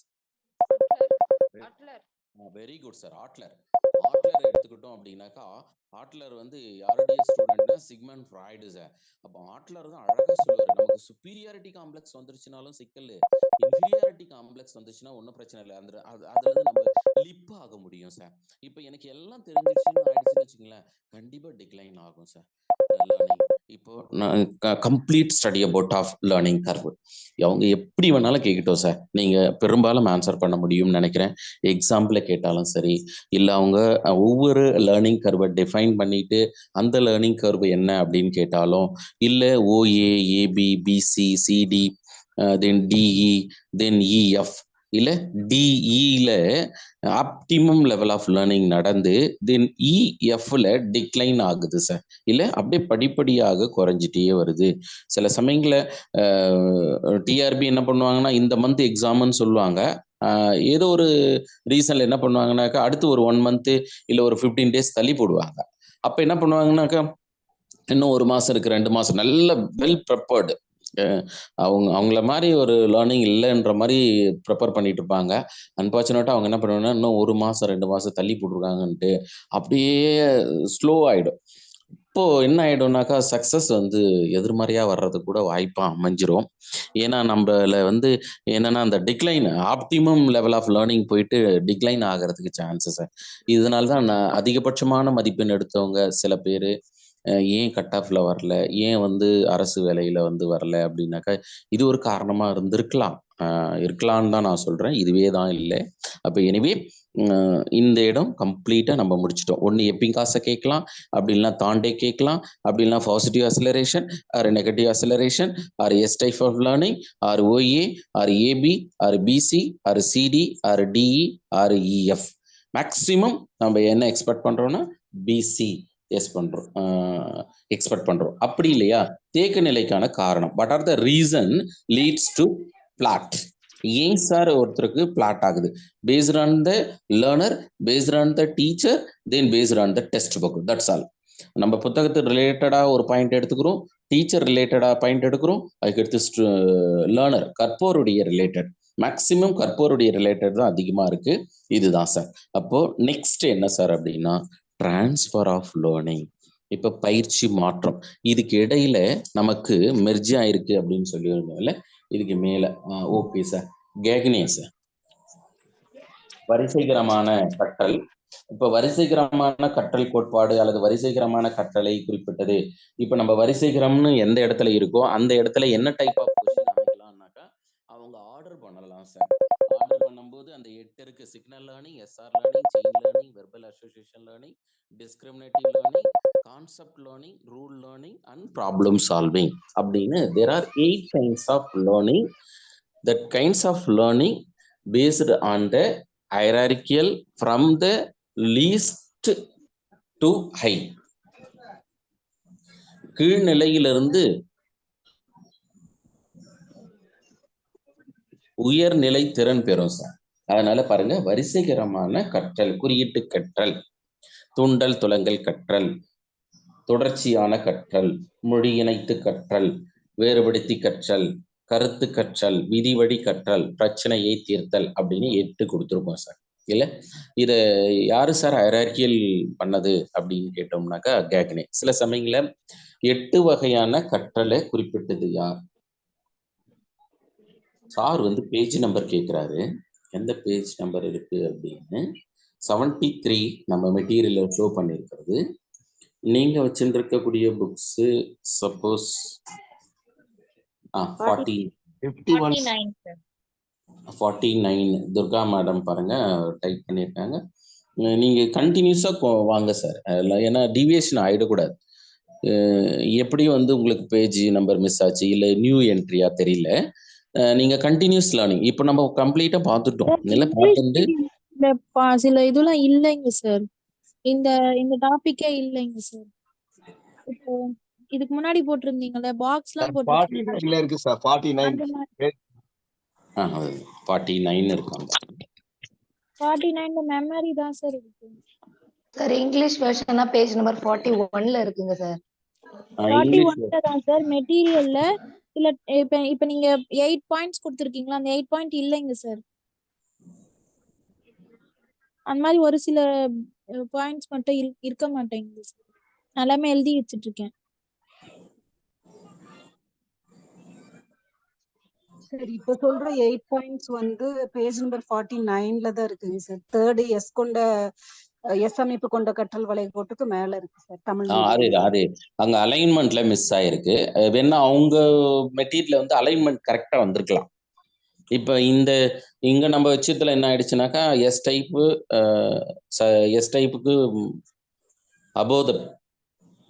S1: Very good sir. Adler எடுத்துக்கிட்டோம் அப்படின்னாக்கா, ஆட்லர் வந்து யாருடைய ஸ்டூடெண்ட்னா சிக்மண்ட் ஃப்ராய்டு சார். அப்போ ஆட்லர் தான் அழகா சொல்லுவாரு, நமக்கு சுப்பீரியாரிட்டி காம்ப்ளெக்ஸ் வந்துருச்சுனாலும் சிக்கல், இன்ஃபீரியாரிட்டி காம்ப்ளெக்ஸ் வந்துச்சுன்னா ஒன்றும் பிரச்சனை இல்லை, அந்த அதுல இருந்து நம்ம லிப் ஆக முடியும் சார். இப்போ எனக்கு எல்லாம் தெரிஞ்சிச்சுன்னு ஆயிடுச்சுன்னு வச்சுங்களேன், கண்டிப்பா டிக்ளைன் ஆகும் சார் லேர்னிங். இப்போ நான் complete study about of learning curve அவங்க எப்படி வேணாலும் கேட்கட்டும் சார், நீங்க பெரும்பாலும் ஆன்சர் பண்ண முடியும்னு நினைக்கிறேன். எக்ஸாம்பிள் கேட்டாலும் சரி, இல்லை அவங்க ஒவ்வொரு லேர்னிங் கர்வை டிஃபைன் பண்ணிட்டு அந்த லேர்னிங் கர்வ் என்ன அப்படின்னு கேட்டாலும், இல்லை ஓஏ, ஏபி, பிசி, சிடி, தென் டிஇ, தென் இஎஃப், இல்லை டிஇல ஆப்டிமம் லெவல் ஆஃப் லேர்னிங் நடந்து தென் இஎஃப்ல டிக்ளைன் ஆகுது சார். இல்லை அப்படியே படிப்படியாக குறைஞ்சிட்டே வருது. சில சமயங்களில் டிஆர்பி என்ன பண்ணுவாங்கன்னா இந்த மந்த் எக்ஸாம்னு சொல்லுவாங்க, ஏதோ ஒரு ரீசன்ல என்ன பண்ணுவாங்கன்னாக்கா அடுத்து ஒரு 1 மந்த் இல்லை ஒரு 15 days தள்ளி போடுவாங்க. அப்போ என்ன பண்ணுவாங்கன்னாக்கா இன்னும் 1 மாசம் இருக்கு, 2 மாசம், நல்ல வெல் ப்ரிப்பேர்டு, அவங்கள மாதிரி ஒரு லேர்னிங் இல்லைன்ற மாதிரி ப்ரிப்பேர் பண்ணிட்டு இருப்பாங்க. அன்பார்ச்சுனேட்டாக அவங்க என்ன பண்ணுவாங்கன்னா இன்னும் 1 மாசம் 2 மாசம் தள்ளி போட்டிருக்காங்கன்ட்டு அப்படியே ஸ்லோ ஆகிடும். இப்போ என்ன ஆயிடும்னாக்கா சக்சஸ் வந்து எதிர்மறையா வர்றது கூட வாய்ப்பா அமைஞ்சிரும். ஏன்னா நம்மள வந்து என்னன்னா அந்த decline optimum level of learning போயிட்டு டிக்ளைன் ஆகிறதுக்கு சான்சஸ். இதனால தான் நான் அதிகபட்சமான மதிப்பெண் எடுத்தவங்க சில பேர் ஏன் கட் ஆஃப்ல வரல, ஏன் வந்து அரசு வேலையில வந்து வரல அப்படின்னாக்கா இது ஒரு காரணமா இருக்கலாம்னு தான் நான் சொல்றேன், இதுவே தான் இல்லை. அப்போ எனிவே இந்த இடம் கம்ப்ளீட்டா நம்ம முடிச்சிட்டோம். ஒன்று எப்பிங்காசை கேட்கலாம், அப்படி இல்லைன்னா தாண்டே கேட்கலாம், அப்படி இல்லைன்னா positive acceleration or negative acceleration or S type of learning or OA or AB or BC or CD or DE or EF. Maximum நம்ம என்ன எக்ஸ்பெக்ட் பண்றோம்னா பிசி எக்ஸ்பெக்ட் பண்றோம். அப்படி இல்லையா தேக்க நிலைக்கான காரணம், what are the reason leads to flat. ஏன் சார் ஒருத்தருக்கு பிளாட் ஆகுது? Based on the learner, based on the teacher, then based on the text book, that's all. நம்ம புத்தகத்துக்கு ரிலேட்டடா ஒரு பாயிண்ட் எடுத்துக்கிறோம், டீச்சர் ரிலேட்டடா பாயிண்ட் எடுக்கிறோம், அதுக்கடுத்து லேர்னர் கற்போருடைய ரிலேட்டட், மேக்சிமம் கற்போருடைய ரிலேட்டட் தான் அதிகமா இருக்கு. இதுதான் சார். அப்போ நெக்ஸ்ட் என்ன சார் அப்படின்னா டிரான்ஸ்ஃபர் ஆஃப் லேர்னிங். இப்ப பயிற்சி மாற்றம், இதுக்கு இடையில நமக்கு மெர்ஜ் ஆயிருக்கு அப்படின்னு சொல்லியிருந்தோம்ல, இதுக்கு மேல ஓகே சார். கேக்னேஸ் வரிசைகரமான கற்றல். இப்ப வரிசைகரமான கற்றல் கோட்பாடு அல்லது வரிசைகரமான கற்றலை குறிப்பிட்டது. இப்ப நம்ம வரிசைகரம்னு எந்த இடத்துல இருக்கோ அந்த இடத்துல என்ன டைப் ஆஃப் கொஸ்டின் அமைக்கலாம்னாக்கா அவங்க ஆர்டர் பண்ணலாம் சார். ஆர்டர் பண்ணும்போது அந்த 8 இருக்கு. Signal learning, SR learning, chain learning, verbal association learning, discriminative learning, concept learning, rule learning and problem solving அப்படின்னு there are 8 kinds of learning. That kinds of learning based on the hierarchical from the least to high. கீழ்நிலையிலிருந்து உயர்நிலை திறன் பெறும் sir. அதனால பாருங்க, வரிசைகரமான கற்றல், குறியீட்டு கற்றல், தூண்டல் துலங்கல் கற்றல், தொடர்ச்சியான கற்றல், மொழி இணைத்து கற்றல், வேறுபடுத்தி கற்றல், கருத்து கற்றல், விதி வழி கற்றல், பிரச்சனையை தீர்த்தல் அப்படின்னு 8 கொடுத்துருக்கோம் சார். இல்ல இத யாரு சார் ஹைரார்கியல் பண்ணது அப்படின்னு கேட்டோம்னாக்கா கேக்னே. சில சமயங்கள 8 வகையான கற்றலை குறிப்பிட்டது யார்? சார் வந்து பேஜ் நம்பர் கேட்குறாரு, எந்த பேஜ் நம்பர் இருக்கு அப்படின்னு. 73 நம்ம மெட்டீரியல் ஷோ பண்ணியிருக்கிறது. நீங்க வச்சுருக்கக்கூடிய புக்ஸ் சப்போஸ் 49 துர்கா மேடம் பாருங்க டைப் பண்ணியிருக்காங்க. நீங்க கண்டினியூஸா வாங்க சார், ஏன்னா டீவியேஷன் ஆயிடக்கூடாது. எப்படி வந்து உங்களுக்கு பேஜ் நம்பர் மிஸ் ஆச்சு இல்லை நியூ என்ட்ரியா தெரியல. நீங்க கண்டினியூஸ் லேர்னிங் இப்போ நம்ம கம்ப்ளீட்டா பார்த்துட்டோம். இல்லை பார்த்துட்டு
S6: சில இதெல்லாம் இல்லைங்க சார், இந்த இந்த டாபிக்கே இல்லைங்க சார். இப்போ இதுக்கு முன்னாடி போட்டிருந்தீங்கல்ல பாக்ஸ்லாம் போட்டிருக்கீங்க.
S3: 49 இருக்கு சார்.
S1: 49 இருக்காங்க.
S6: 49 மெமரி தான் சார் இருக்கு
S7: சார். இங்கிலீஷ் வெர்ஷனா பேஜ் நம்பர் 41ல இருக்குங்க சார்.
S6: 41ல தான் சார் மெட்டீரியல்ல. இல்ல இப்ப நீங்க 8 பாயிண்ட்ஸ் கொடுத்திருக்கீங்களா, அந்த 8 பாயிண்ட் இல்லைங்க சார். அந்த மாதிரி ஒரு சில பாயிண்ட்ஸ் மட்டும் இருக்க மாட்டேங்குது சார். நான் எல்லாமே எழுதி வச்சிட்டு இருக்கேன்
S5: சார். இப்ப சொல்ற 8 பாயிண்ட்ஸ் வந்து பேஜ் நம்பர் 49ல தான் இருக்குங்க சார். 3rd எஸ் கொண்ட எஸ் அமைப்பு கொண்ட கற்றல் வளைகோட்டுக்கு மேல இருக்கு சார். தமிழ்
S1: அதே அங்க அலைன்மெண்ட்ல மிஸ் ஆயிருக்கு. வேணா அவங்க மெட்டீரியல் வந்து அலைன்மெண்ட் கரெக்டா வந்திருக்கலாம். இப்ப இங்க நம்ம வச்சதுல என்ன ஆயிடுச்சுனாக்கா எஸ் டைப்புக்கு அபோவ் த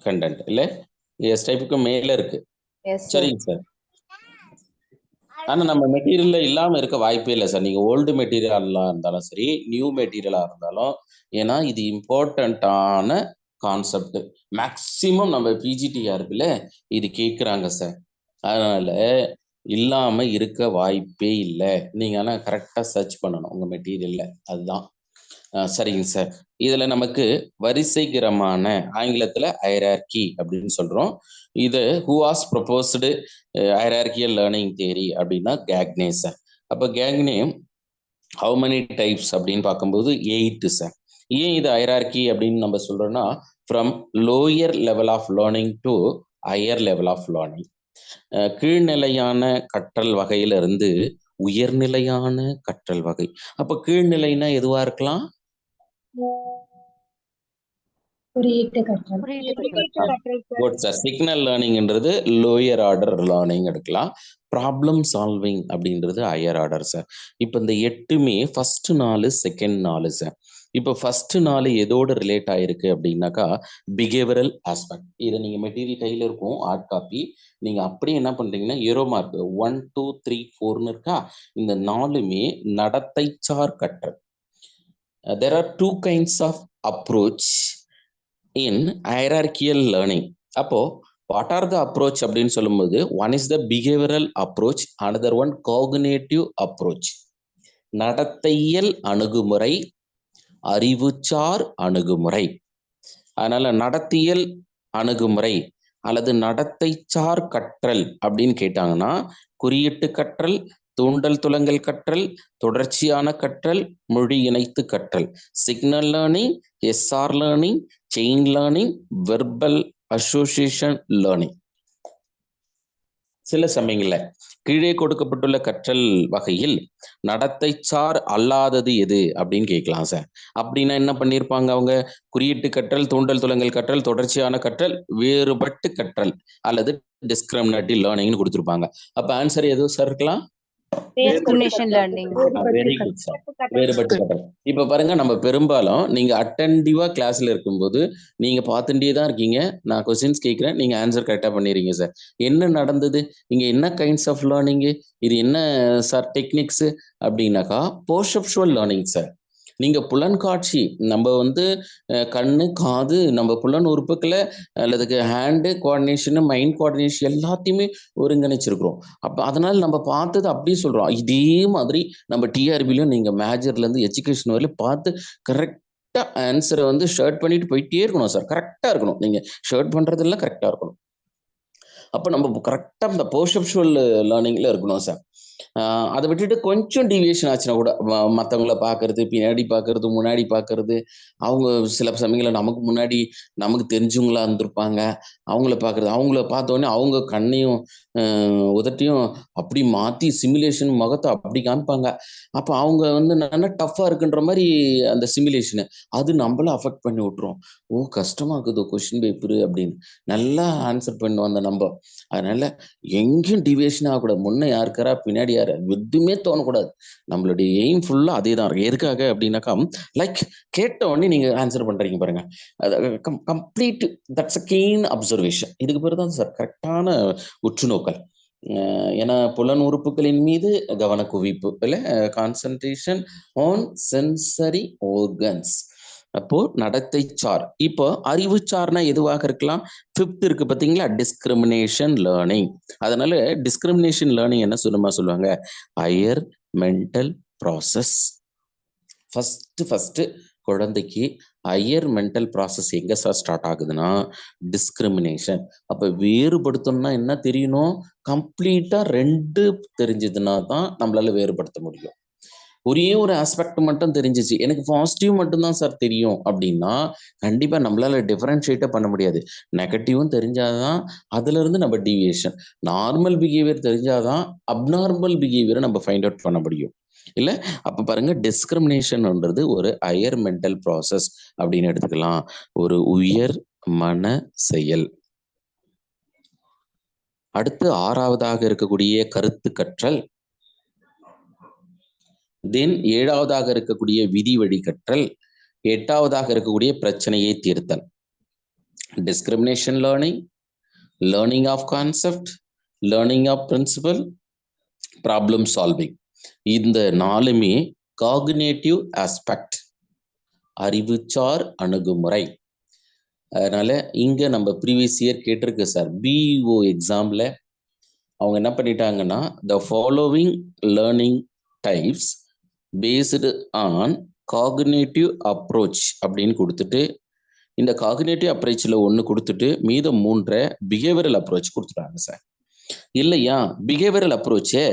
S1: கண்டென்ட் இல்ல, எஸ் டைப்புக்கு மேல இருக்கு. சரிங்க சார். ஆனா நம்ம மெட்டீரியல்ல இல்லாம இருக்க வாய்ப்பே இல்லை சார். நீங்க ஓல்டு மெட்டீரியலா இருந்தாலும் சரி, நியூ மெட்டீரியலா இருந்தாலும், ஏன்னா இது இம்பார்ட்டன்டான கான்செப்ட். மேக்சிமம் நம்ம பிஜிடிஆர்பில இது கேட்குறாங்க சார். அதனால இல்லாம இருக்க வாய்ப்பே இல்லை. நீங்க ஆனா கரெக்டா சர்ச் பண்ணணும் உங்க மெட்டீரியல்ல. அதுதான் சரிங்க சார். இதுல நமக்கு வரிசைகரமான, ஆங்கிலத்துல ஹைரார்கி அப்படின்னு சொல்றோம். இது who was proposed hierarchical learning theory அப்படின்னா கேக்னே சார். அப்ப கேக்னே ஹவு மெனி டைப்ஸ் அப்படின்னு பார்க்கும்போது 8 சார். ஏன் இது ஹைரார்கி அப்படின்னு நம்ம சொல்றோம்னா, from lower level of learning to higher level of learning. கீழ்நிலையான கற்றல் வகையில இருந்து உயர்நிலையான கற்றல் வகை. அப்ப கீழ்நிலைனா எதுவா இருக்கலாம்? சிக்னல் லேர்னிங்ன்றது லோயர் ஆர்டர் லேர்னிங் எடுக்கலாம். ப்ராப்ளம் சால்விங் அப்படின்றது ஹையர் ஆர்டர் சார். இப்போ இந்த 8மே ஃபர்ஸ்ட் 4 செகண்ட் 4 சார். இப்போ ஃபர்ஸ்ட் 4 எதோட ரிலேட் ஆயிருக்கு அப்படின்னாக்கா பிஹேவியரல் ஆஸ்பெக்ட். இதை நீங்க மெட்டீரியல் கையில இருக்கும் ஹார்ட் காப்பி, நீங்க அப்படியே என்ன பண்றீங்கன்னா ஏரோ மார்க் 1 2 3 4ன்னு இருக்கா, இந்த 4மே நடத்தை சார் கற்றல். There are 2 kinds of approach in hierarchical learning. அப்போ what are the approach அப்படின்னு சொல்லும்போது, one is the behavioral approach, another one cognitive approach. நடத்தையியல் அணுகுமுறை, அறிவுசார் அணுகுமுறை. அதனால நடத்தியல் அணுகுமுறை அல்லது நடத்தைச்சார் கற்றல் அப்படின்னு கேட்டாங்கன்னா குறியீட்டு கற்றல், தூண்டல் துலங்கல் கற்றல், தொடர்ச்சியான கற்றல், மொழி இணைத்து கற்றல், signal learning, SR learning, chain learning, verbal association learning. சில சமயங்கள்ல கீழே கொடுக்கப்பட்டுள்ள கற்றல் வகையில் நடத்தைச்சார் அல்லாதது எது அப்படின்னு கேட்கலாம் சார். அப்படின்னா என்ன பண்ணியிருப்பாங்க அவங்க? குறியீட்டு கற்றல், தூண்டல் துலங்கல் கற்றல், தொடர்ச்சியான கற்றல், வேறுபட்டு கற்றல் அல்லது டிஸ்கிரிமினேட்டிவ் லேர்னிங்னு கொடுத்துருப்பாங்க. அப்ப ஆன்சர் எதுவும் சார் இருக்கலாம்?
S2: Discrimination learning.
S1: Very good sir. வேறுபட்டு கற்றல். இப்ப பாருங்க, நம்ம பெரும்பாலும் நீங்க அட்டென்டிவா கிளாஸ்ல இருக்கும்போது நீங்க பார்த்துட்டே தான் இருக்கீங்க. நான் கொஸ்டின்ஸ் கேட்கிறேன், நீங்க ஆன்சர் கரெக்டா பண்ணிடுறீங்க சார். என்ன நடந்தது இங்க? என்ன கைண்ட்ஸ் ஆஃப் லேர்னிங்? இது என்ன சார் டெக்னிக்ஸ் அப்படின்னாக்கா போர்செப்சுவல் லேர்னிங் சார். நீங்க புலன்காட்சி, நம்ம வந்து கண்ணு, காது, நம்ம புலன் உறுப்புகளை அல்லது ஹேண்டு கோஆர்டினேஷன், மைண்ட் கோஆர்டினேஷன் எல்லாத்தையுமே ஒருங்கிணைச்சிருக்கிறோம். அப்போ அதனால நம்ம பார்த்தது அப்படியே சொல்றோம். இதே மாதிரி நம்ம டிஆர்பிலையும் நீங்க மேஜர்ல இருந்து எஜுகேஷன் வரையிலும் பார்த்து கரெக்டா ஆன்சரை வந்து ஷர்ட் பண்ணிட்டு போயிட்டே இருக்கணும் சார். கரெக்டா இருக்கணும். நீங்க ஷர்ட் பண்றதெல்லாம் கரெக்டா இருக்கணும். அப்போ நம்ம கரெக்டா இந்த போர்செப்சுவல் லேர்னிங்ல இருக்கணும் சார். அதை விட்டுட்டு கொஞ்சம் டிவியேஷன் ஆச்சுன்னா கூட மற்றவங்கள பார்க்கறது, பின்னாடி பார்க்கறது, முன்னாடி பார்க்கறது, அவங்க சில சமயங்களில் நமக்கு முன்னாடி நமக்கு தெரிஞ்சவங்களா இருந்திருப்பாங்க, அவங்கள பார்க்கறது, அவங்கள பார்த்தோன்னே அவங்க கண்ணையும் உதட்டையும் அப்படி மாற்றி சிமுலேஷன் முகத்தை அப்படி காமிப்பாங்க. அப்போ அவங்க வந்து நல்லா டஃப்பாக இருக்குன்ற மாதிரி அந்த சிமுலேஷனு அது நம்மள அஃபெக்ட் பண்ணி விட்டுரும். ஓ கஷ்டமாக இருக்குது கொஸ்டின் பேப்பரு அப்படின்னு நல்லா ஆன்சர் பண்ணுவோம் அந்த நம்ம. அதனால எங்கேயும் டிவியேஷன் ஆகக்கூடாது. முன்னே யாருக்காரா பின்னாடி யார் எதுவுமே தோணக்கூடாது. நம்மளுடைய எய்ம் ஃபுல்லா அதே தான் இருக்கு. எதுக்காக அப்படின்னாக்கா, லைக் கேட்ட உடனே நீங்க ஆன்சர் பண்றீங்க பாருங்க, complete that's a keen observation. இதுக்கு பேர் தான் சார் கரெக்டான உற்றுநோக்கல். ஏன்னா புலன் உறுப்புகளின் மீது கவன குவிப்பு இல்ல, கான்சன்ட்ரேஷன் ஆன் சென்சரி ஆர்கன்ஸ். அப்போ நடத்தை சார். இப்போ அறிவு சார்னா எதுவாக இருக்கலாம்? 5th இருக்கு பார்த்தீங்களா, டிஸ்கிரிமினேஷன் லேர்னிங். அதனால டிஸ்கிரிமினேஷன் லேர்னிங் என்ன சொல்லுவாங்க? Higher mental process. ஃபர்ஸ்ட் குழந்தைக்கு ஹையர் மென்டல் ப்ராசஸ் எங்க சார் ஸ்டார்ட் ஆகுதுன்னா டிஸ்கிரிமினேஷன். அப்ப வேறுபடுத்தணும்னா என்ன தெரியணும்? கம்ப்ளீட்டா 2 தெரிஞ்சதுன்னா தான் நம்மளால வேறுபடுத்த முடியும். ஒரே ஒரு ஆஸ்பெக்ட் மட்டும் தெரிஞ்சிச்சு, எனக்கு பாசிட்டிவ் மட்டும்தான் சார் தெரியும் அப்படின்னா கண்டிப்பா நம்மளால டிஃபரன்ஷியேட்டே பண்ண முடியாது. நெகட்டிவும் தெரிஞ்சாதான் அதுல இருந்து நம்ம டீவியேஷன், நார்மல் பிஹேவியர் தெரிஞ்சாதான் அப்நார்மல் பிஹேவியரை நம்ம ஃபைண்ட் அவுட் பண்ண முடியும் இல்ல. அப்ப பாருங்க, டிஸ்கிரிமினேஷன்ன்றது ஒரு ஹையர் மென்டல் ப்ராசஸ் அப்படின்னு எடுத்துக்கலாம். ஒரு உயர் மன செயல். அடுத்து 6வதாக இருக்கக்கூடிய கருத்து கற்றல். தென் 7வதாக இருக்கக்கூடிய விதி வழி கற்றல். 8வதாக இருக்கக்கூடிய பிரச்சனையை தீர்த்தல். Discrimination learning, learning of concept, learning of principle, problem solving. இந்த 4மே காக்னிட்டிவ் ஆஸ்பெக்ட், அறிவுச்சார் அணுகுமுறை. அதனால இங்க நம்ம ப்ரீவியஸ் இயர் கேட்டிருக்கு சார், பிஇஓ எக்ஸாம்ல அவங்க என்ன பண்ணிட்டாங்கன்னா, the following learning types based on cognitive approach அப்படின்னு கொடுத்துட்டு, இந்த காக்னிட்டிவ் அப்ரோச்சில் 1 கொடுத்துட்டு மீதம் 3 பிஹேவியரல் அப்ரோச் கொடுத்துட்டாங்க சார். இல்லையா, பிஹேவியரல் அப்ரோச்சை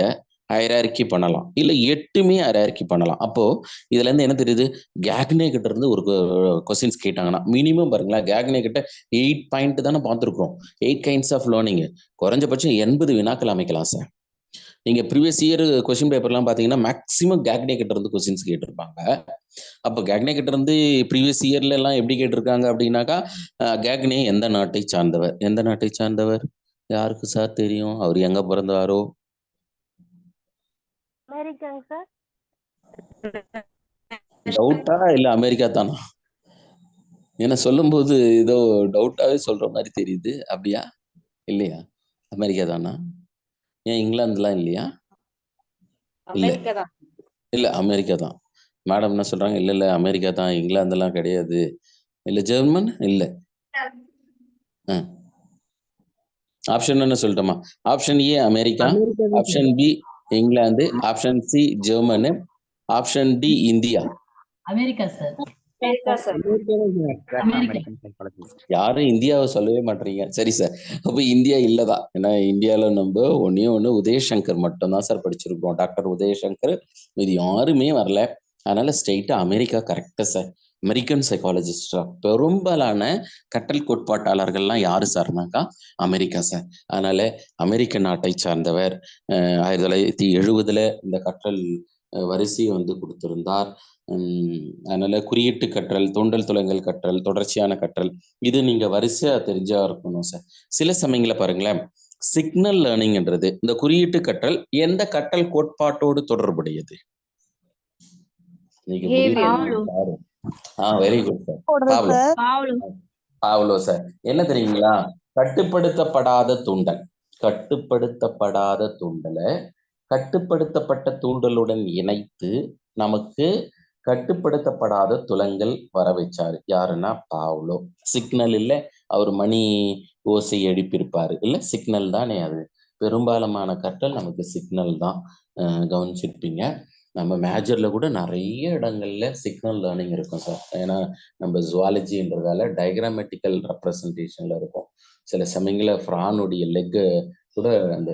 S1: ஹைரார்கி பண்ணலாம், இல்லை 8மே ஹைரார்கி பண்ணலாம். அப்போ இதுல இருந்து என்ன தெரியுது? கேக்னே கிட்ட இருந்து ஒரு கொஸ்டின்ஸ் கேட்டாங்கன்னா மினிமம் பாருங்களேன், கேக்னே கிட்ட 8 பாயிண்ட் தானே பார்த்துருக்கோம். 8 கைண்ட்ஸ் ஆஃப் லேர்னிங், குறைஞ்சபட்சம் 80 வினாக்கள் அமைக்கலாம் சார். நீங்க ப்ரீவியஸ் இயர் கொஸ்டின் பேப்பர்லாம் பார்த்தீங்கன்னா மேக்ஸிமம் கேக்னே கிட்ட இருந்து கொஸ்டின்ஸ் கேட்டிருப்பாங்க. அப்போ கேக்னே கிட்ட இருந்து ப்ரீவியஸ் இயர்ல எல்லாம் எப்படி கேட்டிருக்காங்க அப்படின்னாக்கா, கேக்னே எந்த நாட்டை சார்ந்தவர்? எந்த நாட்டை சார்ந்தவர் யாருக்கு சார் தெரியும்? அவர் எங்க பிறந்தாரோ?
S8: அமெரிக்காங்க சார்.
S1: டவுட்டா இல்ல அமெரிக்கா தானா? ஏன்னா சொல்லும்போது ஏதோ டவுட்டாவே சொல்ற மாதிரி தெரியுது. அப்படியா இல்லையா? அமெரிக்கா தானா? ஏன் இங்கிலாந்துலாம் இல்லையா? இல்ல
S2: அமெரிக்கா தான்.
S1: இல்ல அமெரிக்கா தான். மேடம் என்ன சொல்றாங்க? இல்ல அமெரிக்கா தான், இங்கிலாந்துலாம் கிடையாது. இல்ல ஜெர்மன் இல்ல. ஆப்ஷன் என்ன சொல்லட்டுமா? Option A America, option B England, option C Germany, option D India.
S9: America sir.
S1: யாரும் இந்தியாவை சொல்லவே மாட்டீங்க. சரி சார், அப்ப இந்தியா இல்லதான். ஏன்னா இந்தியால நம்ம ஒண்ணு உதயசங்கர் மட்டும் தான் சார் படிச்சிருக்கோம், டாக்டர் உதயசங்கர். இது யாருமே வரல. அதனால ஸ்ட்ரெயிட்டா அமெரிக்கா கரெக்டா சார். அமெரிக்கன் சைக்காலஜிஸ்டா பெரும்பாலான கற்றல் கோட்பாட்டாளர்கள்லாம் யாரு சார்னாக்கா அமெரிக்கா சார். அதனால அமெரிக்க நாட்டை சார்ந்தவர் 1970 இந்த கற்றல் வரிசையை வந்து கொடுத்திருந்தார். அதனால குறியீட்டு கற்றல், தூண்டல் துலங்கல் கற்றல், தொடர்ச்சியான கற்றல், இது நீங்க வரிசையா தெரிஞ்சா இருக்கணும் சார். சில சமயங்கள பாருங்களேன், சிக்னல் லேர்னிங்ன்றது இந்த குறியீட்டு கற்றல் எந்த கற்றல் கோட்பாட்டோடு தொடர்புடையது? நீங்க very good sir. Pavlo sir. என்ன தெரியுங்களா? கட்டுப்படுத்தப்படாத தூண்டல். கட்டுப்படுத்தப்படாத தூண்டலை கட்டுப்படுத்தப்பட்ட தூண்டலுடன் இணைத்து நமக்கு கட்டுப்படுத்தப்படாத துலங்கள் வர வச்சாரு. யாருன்னா பாவ்லோ. சிக்னல் இல்ல, அவர் மணி ஓசை எழுப்பியிருப்பாரு இல்ல, சிக்னல் தானே அது. பெரும்பாலான கற்றல் நமக்கு சிக்னல் தான். கவனிச்சிருப்பீங்க. நம்ம மேஜர்ல கூட நிறைய இடங்கள்ல சிக்னல் லேர்னிங் இருக்கும் சார். ஏன்னா நம்ம ஜுவாலஜின்றதால டயக்ராமேட்டிக்கல் ரெப்ரசன்டேஷன்ல இருக்கும். சில சமயங்களில் ஃப்ரானுடைய லெக்கு கூட அந்த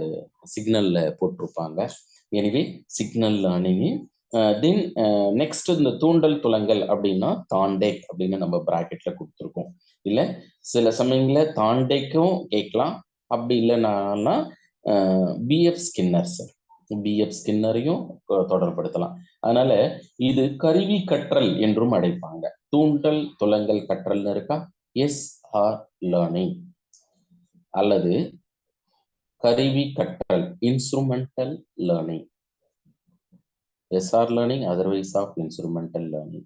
S1: சிக்னல்ல போட்டிருப்பாங்க. எனவே சிக்னல் லேர்னிங். தென் நெக்ஸ்ட் இந்த தூண்டல் துலங்கள் அப்படின்னா தாண்டேக் அப்படின்னு நம்ம பிராக்கெட்ல கொடுத்துருக்கோம். இல்லை சில சமயங்களில் தாண்டேக்கும் கேட்கலாம். அப்படி இல்லைன்னா பிஎஃப் ஸ்கின்னர் சார், பிஎஃப் ஸ்கின்னரையும் தொடர்படுத்தலாம். அதனால இது கருவி கற்றல் என்றும் அழைப்பாங்க. தூண்டல் துலங்கல் கற்றல்னு இருக்கா, எஸ்ஆர் லேர்னிங், அல்லது கருவி கற்றல் instrumental learning. SR learning, otherwise of instrumental learning.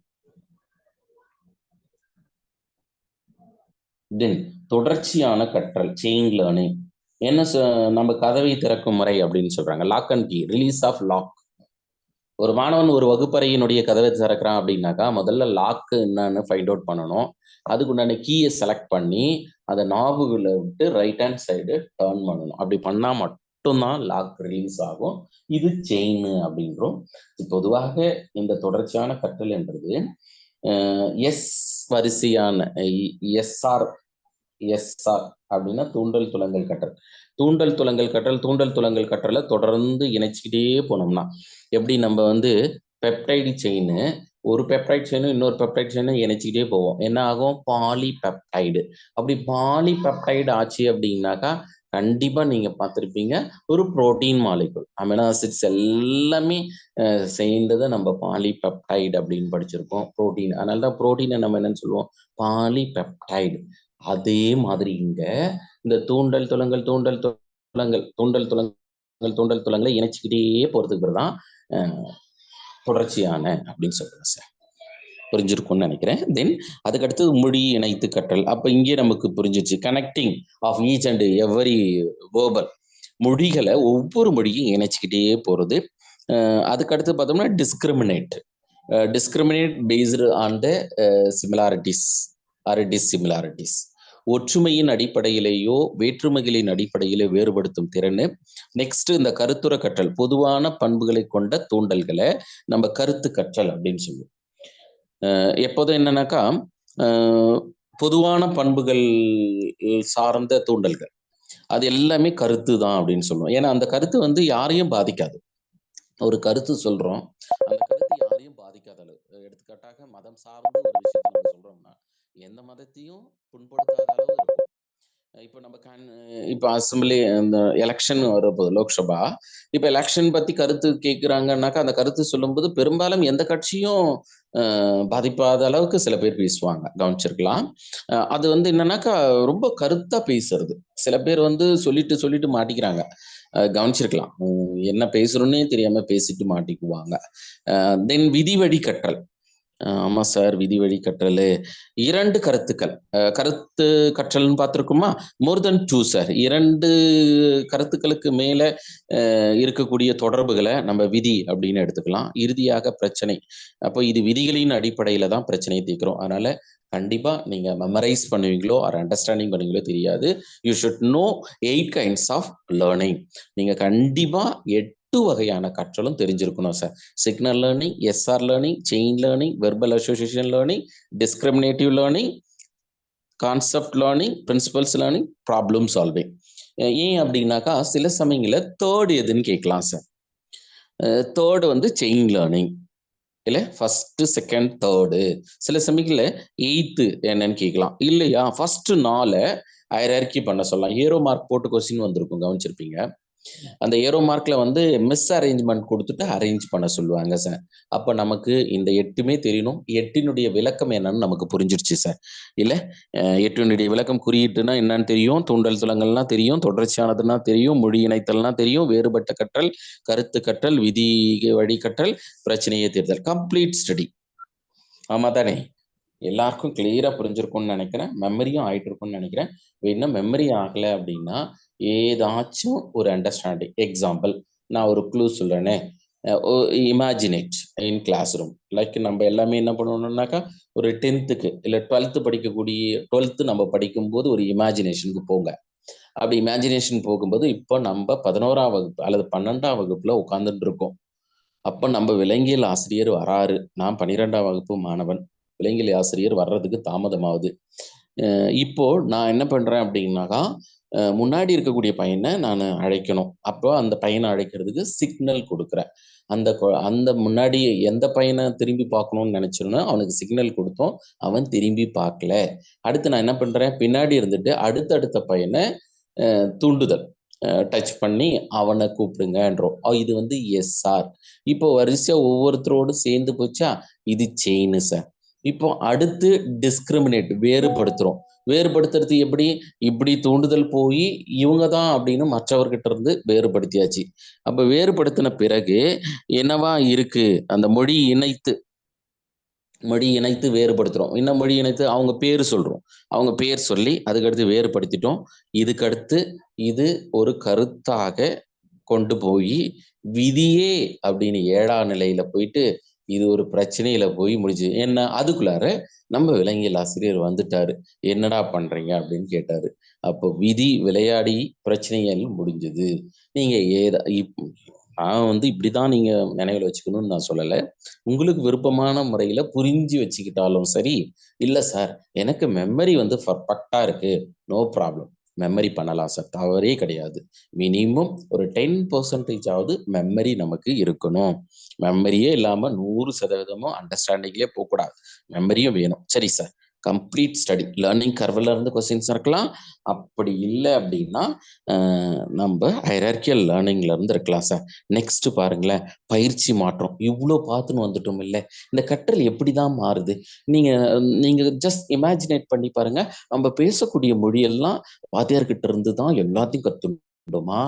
S1: Then தொடர்ச்சியான கற்றல் செயின் லேர்னிங். என்ன நம்ம கதவை திறக்கும் முறை அப்படின்னு சொல்றாங்க, lock and key, release of lock. ஒரு மாணவன் ஒரு வகுப்பறையினுடைய கதவை திறக்கிறான் அப்படின்னாக்கா முதல்ல லாக் என்னன்னு ஃபைண்ட் அவுட் பண்ணணும். அதுக்கு உண்டான கீயை செலக்ட் பண்ணி அதை நாபுகளை விட்டு ரைட் ஹேண்ட் சைடு டர்ன் பண்ணணும். அப்படி பண்ணா மட்டும்தான் லாக் ரிலீஸ் ஆகும். இது செயின் அப்படின்றோம். பொதுவாக இந்த தொடர்ச்சியான கற்றல் என்றது எஸ் வரிசையான எஸ்ஆர் அப்படின்னா தூண்டல் துலங்கல் கற்றல். தூண்டல் துலங்கல் கற்றலை தொடர்ந்து இணைச்சிக்கிட்டே போனோம்னா எப்படி நம்ம பெப்டைடு செயின், ஒரு பெப்டைட் செயினும் இன்னொரு பெப்டைட் செயினும் இணைச்சிக்கிட்டே போவோம். என்ன ஆகும்? பாலிபெப்டைடு. அப்படி பாலிபெப்டைடு ஆச்சு அப்படின்னாக்கா கண்டிப்பா நீங்க பார்த்துருப்பீங்க ஒரு புரோட்டீன் மாலிகுல், அமினோ ஆசிட்ஸ் எல்லாமே சேர்ந்ததை நம்ம பாலிபெப்டைடு அப்படின்னு படிச்சிருக்கோம். புரோட்டீன், அதனால தான் புரோட்டீனை நம்ம என்னன்னு சொல்லுவோம்? பாலிபெப்டைடு. அதே மாதிரி இங்க இந்த தூண்டல் துலங்களை இணைச்சிக்கிட்டே போறதுக்கு பேர் தான் தொடர்ச்சியான அப்படின்னு சொல்றேன் சார். புரிஞ்சிருக்கும்னு நினைக்கிறேன். தென் அதுக்கடுத்து மொழி இணைத்து கற்றல். அப்ப இங்கே நமக்கு புரிஞ்சிச்சு connecting of each and every verbal. மொழிகளை ஒவ்வொரு மொழியும் இணைச்சிக்கிட்டே போறது. அதுக்கடுத்து பார்த்தோம்னா discriminate based on the similarities or dissimilarities. ஒற்றுமையின் அடிப்படையிலேயோ வேற்றுமைகளின் அடிப்படையிலே வேறுபடுத்தும் திறன். நெக்ஸ்ட் இந்த கருத்துர கற்றல், பொதுவான பண்புகளை கொண்ட தூண்டல்களை நம்ம கருத்து கற்றல் அப்படின்னு சொல்லுவோம். எப்போதும் என்னன்னாக்கா பொதுவான பண்புகள் சார்ந்த தூண்டல்கள் அது எல்லாமே கருத்து தான் அப்படின்னு சொல்லுவோம். ஏன்னா அந்த கருத்து யாரையும் பாதிக்காது. ஒரு கருத்து சொல்றோம், அந்த கருத்து யாரையும் பாதிக்காத அளவு. எடுத்துக்காட்டாக மதம் சார்ந்த ஒரு விஷயத்தை நம்ம சொல்றோம்னா எந்த மதத்தையும் புண்படுத்தாத அளவு இருக்கும். இப்போ அசம்பிளி இந்த எலெக்ஷன் வரப்போகுது, லோக்சபா. இப்போ எலெக்ஷன் பத்தி கருத்து கேட்குறாங்கன்னாக்கா அந்த கருத்து சொல்லும்போது பெரும்பாலும் எந்த கட்சியும் பாதிப்பாத அளவுக்கு சில பேர் பேசுவாங்க, கவனிச்சிருக்கலாம். அது என்னன்னாக்கா ரொம்ப கருத்தா பேசுறது. சில பேர் சொல்லிட்டு மாட்டிக்கிறாங்க, கவனிச்சிருக்கலாம். என்ன பேசுறோன்னே தெரியாம பேசிட்டு மாட்டிக்குவாங்க. தென் விதிவழி கற்றல். ஆமா சார், விதி வழி கற்றல். இரண்டு கருத்துக்கள் கருத்து கற்றல்னு பார்த்துருக்குமா? மோர் தென் 2 சார். 2 கருத்துக்களுக்கு மேல இருக்கக்கூடிய தொடர்புகளை நம்ம விதி அப்படின்னு எடுத்துக்கலாம். இறுதியாக பிரச்சனை. அப்போ இது விதிகளின் அடிப்படையில தான் பிரச்சனையை தீர்க்கிறோம். அதனால கண்டிப்பா நீங்க மெமரைஸ் பண்ணுவீங்களோ ஆர் அண்டர்ஸ்டாண்டிங் பண்ணுவீங்களோ தெரியாது. You should know 8 kinds of learning. நீங்க கண்டிப்பா 8 வகையான கற்றலும் தெரிஞ்சிருக்கணும் sir. Signal learning, SR learning, chain learning, verbal association learning, discriminative learning, concept learning, principles learning, problem solving. ஏன் அப்படின்னாக்கா சில சமயங்களில் தேர்ட் எதுன்னு கேட்கலாம் சார். தேர்டு செயின் லேர்னிங் இல்லை, ஃபர்ஸ்ட் செகண்ட் தேர்டு. சில சமயங்களில் 8th என்னன்னு கேட்கலாம். இல்லையா ஃபர்ஸ்ட் 4 ஹையரார்கி பண்ண சொல்லலாம். ஹீரோ மார்க் போட்டு கொஸ்டின் வந்திருக்கும், கவனிச்சிருப்பீங்க. அந்த ஏரோ மார்க்ல வந்து மிஸ் அரேஞ்ச்மெண்ட் கொடுத்துட்டு அரேஞ்ச் பண்ண சொல்லுவாங்க சார். அப்ப நமக்கு இந்த 8மே தெரியணும். 8னுடைய விளக்கம் என்னன்னு நமக்கு புரிஞ்சிருச்சு சார். இல்ல 8னுடைய விளக்கம் குறியீட்டுனா என்னன்னு தெரியும், தூண்டல் துலங்கள்லாம் தெரியும், தொடர்ச்சியானதுன்னா தெரியும், மொழி இணைத்தல்னா தெரியும், வேறுபட்ட கற்றல், கருத்து கற்றல், விதி வழி கற்றல், பிரச்சனையை தீர்த்தல். Complete study. ஆமா தானே? எல்லாருக்கும் கிளியரா புரிஞ்சிருக்கும்னு நினைக்கிறேன். மெமரியும் ஆயிட்டு இருக்கும்னு நினைக்கிறேன். இன்னும் மெமரி ஆகல அப்படின்னா ஏதாச்சும் ஒரு அண்டர்ஸ்டாண்டிங். எக்ஸாம்பிள் நான் ஒரு க்ளூ சொல்றேனே, இமேஜினேட் இன் கிளாஸ் ரூம். லைக் நம்ம எல்லாமே என்ன பண்ணணும்னாக்கா ஒரு 10th இல்லை 12th படிக்கக்கூடிய 12th நம்ம படிக்கும்போது ஒரு இமேஜினேஷனுக்கு போங்க. அப்படி இமேஜினேஷன் போகும்போது இப்போ நம்ம 11ஆம் வகுப்பு அல்லது 12ஆம் வகுப்புல உட்கார்ந்துட்டு இருக்கோம். அப்போ நம்ம விலங்கியல் ஆசிரியர் வராரு. நான் 12ஆம் வகுப்பு மாணவன். விலங்கியல் ஆசிரியர் வர்றதுக்கு தாமதமாகுது. இப்போ நான் என்ன பண்றேன் அப்படின்னாக்கா முன்னாடி இருக்கக்கூடிய பையனை நான் அழைக்கணும். அப்போ அந்த பையனை அழைக்கிறதுக்கு சிக்னல் கொடுக்குறேன். அந்த முன்னாடி எந்த பையனை திரும்பி பார்க்கணும்னு நினைச்சோன்னா அவனுக்கு சிக்னல் கொடுத்தோம், அவன் திரும்பி பார்க்கல. அடுத்து நான் என்ன பண்றேன், பின்னாடி இருந்துட்டு அடுத்தடுத்த பையனை தூண்டுதல் டச் பண்ணி அவனை கூப்பிடுங்கன்றோம். இது வந்து எஸ்ஆர். இப்போ வரிசையா ஒவ்வொருத்தரோடு சேர்ந்து போச்சா, இது செயின் சார். இப்போ அடுத்து டிஸ்கிரிமினேட், வேறுபடுத்துறோம். வேறுபடுத்துறது எப்படி, இப்படி தூண்டுதல் போய் இவங்க தான் அப்படின்னு மற்றவர்கிட்ட இருந்து வேறுபடுத்தியாச்சு. அப்ப வேறுபடுத்தின பிறகு என்னவா இருக்கு, அந்த மொழி இணைத்து வேறுபடுத்துறோம். இன்னும் மொழி இணைத்து அவங்க பேர் சொல்றோம். அவங்க பேர் சொல்லி அதுக்கடுத்து வேறுபடுத்திட்டோம். இதுக்கடுத்து இது ஒரு கருத்தாக கொண்டு போய் விதியே அப்படின்னு 7ஆம் நிலையில போயிட்டு இது ஒரு பிரச்சனையில போய் முடிஞ்சு. என்ன அதுக்குள்ளார நம்ம விலங்கியல் ஆசிரியர் வந்துட்டாரு. என்னடா பண்றீங்க அப்படின்னு கேட்டாரு. அப்போ விதி விளையாடி பிரச்சனைகள் முடிஞ்சது. நீங்க நான் வந்து இப்படிதான் நீங்க நினைவுல வச்சுக்கணும்னு நான் சொல்லலை. உங்களுக்கு விருப்பமான முறையில புரிஞ்சு வச்சுக்கிட்டாலும் சரி. இல்ல சார் எனக்கு மெமரி வந்து பர்ஃபெக்டா இருக்கு, நோ ப்ராப்ளம், மெமரி பண்ணலாம் சார், தவறே கிடையாது. மினிமம் ஒரு 10% மெமரி நமக்கு இருக்கணும். மெமரியே இல்லாம 100% அண்டர்ஸ்டாண்டிங்லேயே போகக்கூடாது. மெமரியும் வேணும். சரி சார், கம்ப்ளீட் ஸ்டடி லேர்னிங் கர்வ்ல இருந்து கொஸ்டின்ஸ் இருக்கலாம். அப்படி இல்லை அப்படின்னா நம்ம ஹைரார்கியல் லேர்னிங்ல இருந்து இருக்கலாம் சார். நெக்ஸ்ட் பாருங்களேன், பயிற்சி மாற்றம். இவ்வளோ பார்த்துன்னு வந்துட்டோம் இல்லை, இந்த கற்றல் எப்படிதான் மாறுது. நீங்க ஜஸ்ட் இமேஜினேட் பண்ணி பாருங்க. நம்ம பேசக்கூடிய மொழியெல்லாம் வாத்தியார்கிட்ட இருந்து தான் எல்லாத்தையும் கத்துண்டோமா,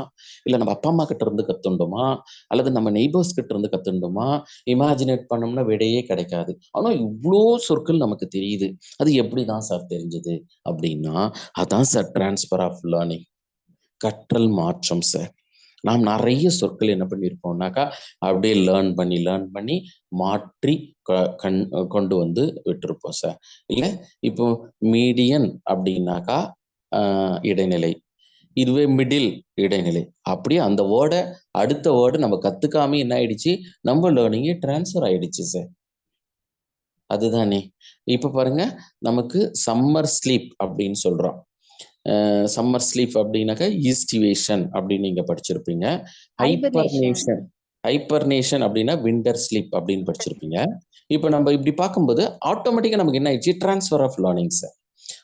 S1: இல்லை நம்ம அப்பா அம்மா கிட்ட இருந்து கத்துண்டோமா, அல்லது நம்ம நெய்பர்ஸ் கிட்ட இருந்து கத்துண்டோமா? இமேஜினேட் பண்ணோம்னா விடையே கிடைக்காது. ஆனா இவ்வளோ சொற்கள் நமக்கு தெரியுது. அது எப்படிதான் சார் தெரிஞ்சது அப்படின்னா, அதான் சார் டிரான்ஸ்ஃபர் ஆஃப் லேர்னிங், கற்றல் மாற்றம் சார். நாம் நிறைய சொற்கள் என்ன பண்ணியிருப்போம்னாக்கா அப்படியே லேர்ன் பண்ணி மாற்றி கொண்டு வந்து விட்டுருப்போம் சார். இல்லை இப்போ மீடியன் அப்படின்னாக்கா இடைநிலை, இதுவே மிடில் இடைநிலை. அப்படியே அந்த வேர்டை அடுத்த வேர்டு நம்ம கத்துக்காம என்ன ஆயிடுச்சு, நம்ம லேர்னிங்கே டிரான்ஸ்ஃபர் ஆயிடுச்சு சார். அதுதானே. இப்ப பாருங்க, நமக்கு சம்மர் ஸ்லீப் அப்படின்னு சொல்றோம். சம்மர் ஸ்லீப் அப்படின்னாக்கா ஈஸ்டிவேஷன் அப்படின்னு நீங்க படிச்சிருப்பீங்க. ஹைப்பர்னேஷன் அப்படின்னா விண்டர் ஸ்லீப் அப்படின்னு படிச்சிருப்பீங்க. இப்போ நம்ம இப்படி பார்க்கும்போது ஆட்டோமேட்டிக்கா நமக்கு என்ன ஆயிடுச்சு, டிரான்ஸ்ஃபர் ஆஃப் லேர்னிங் சார்.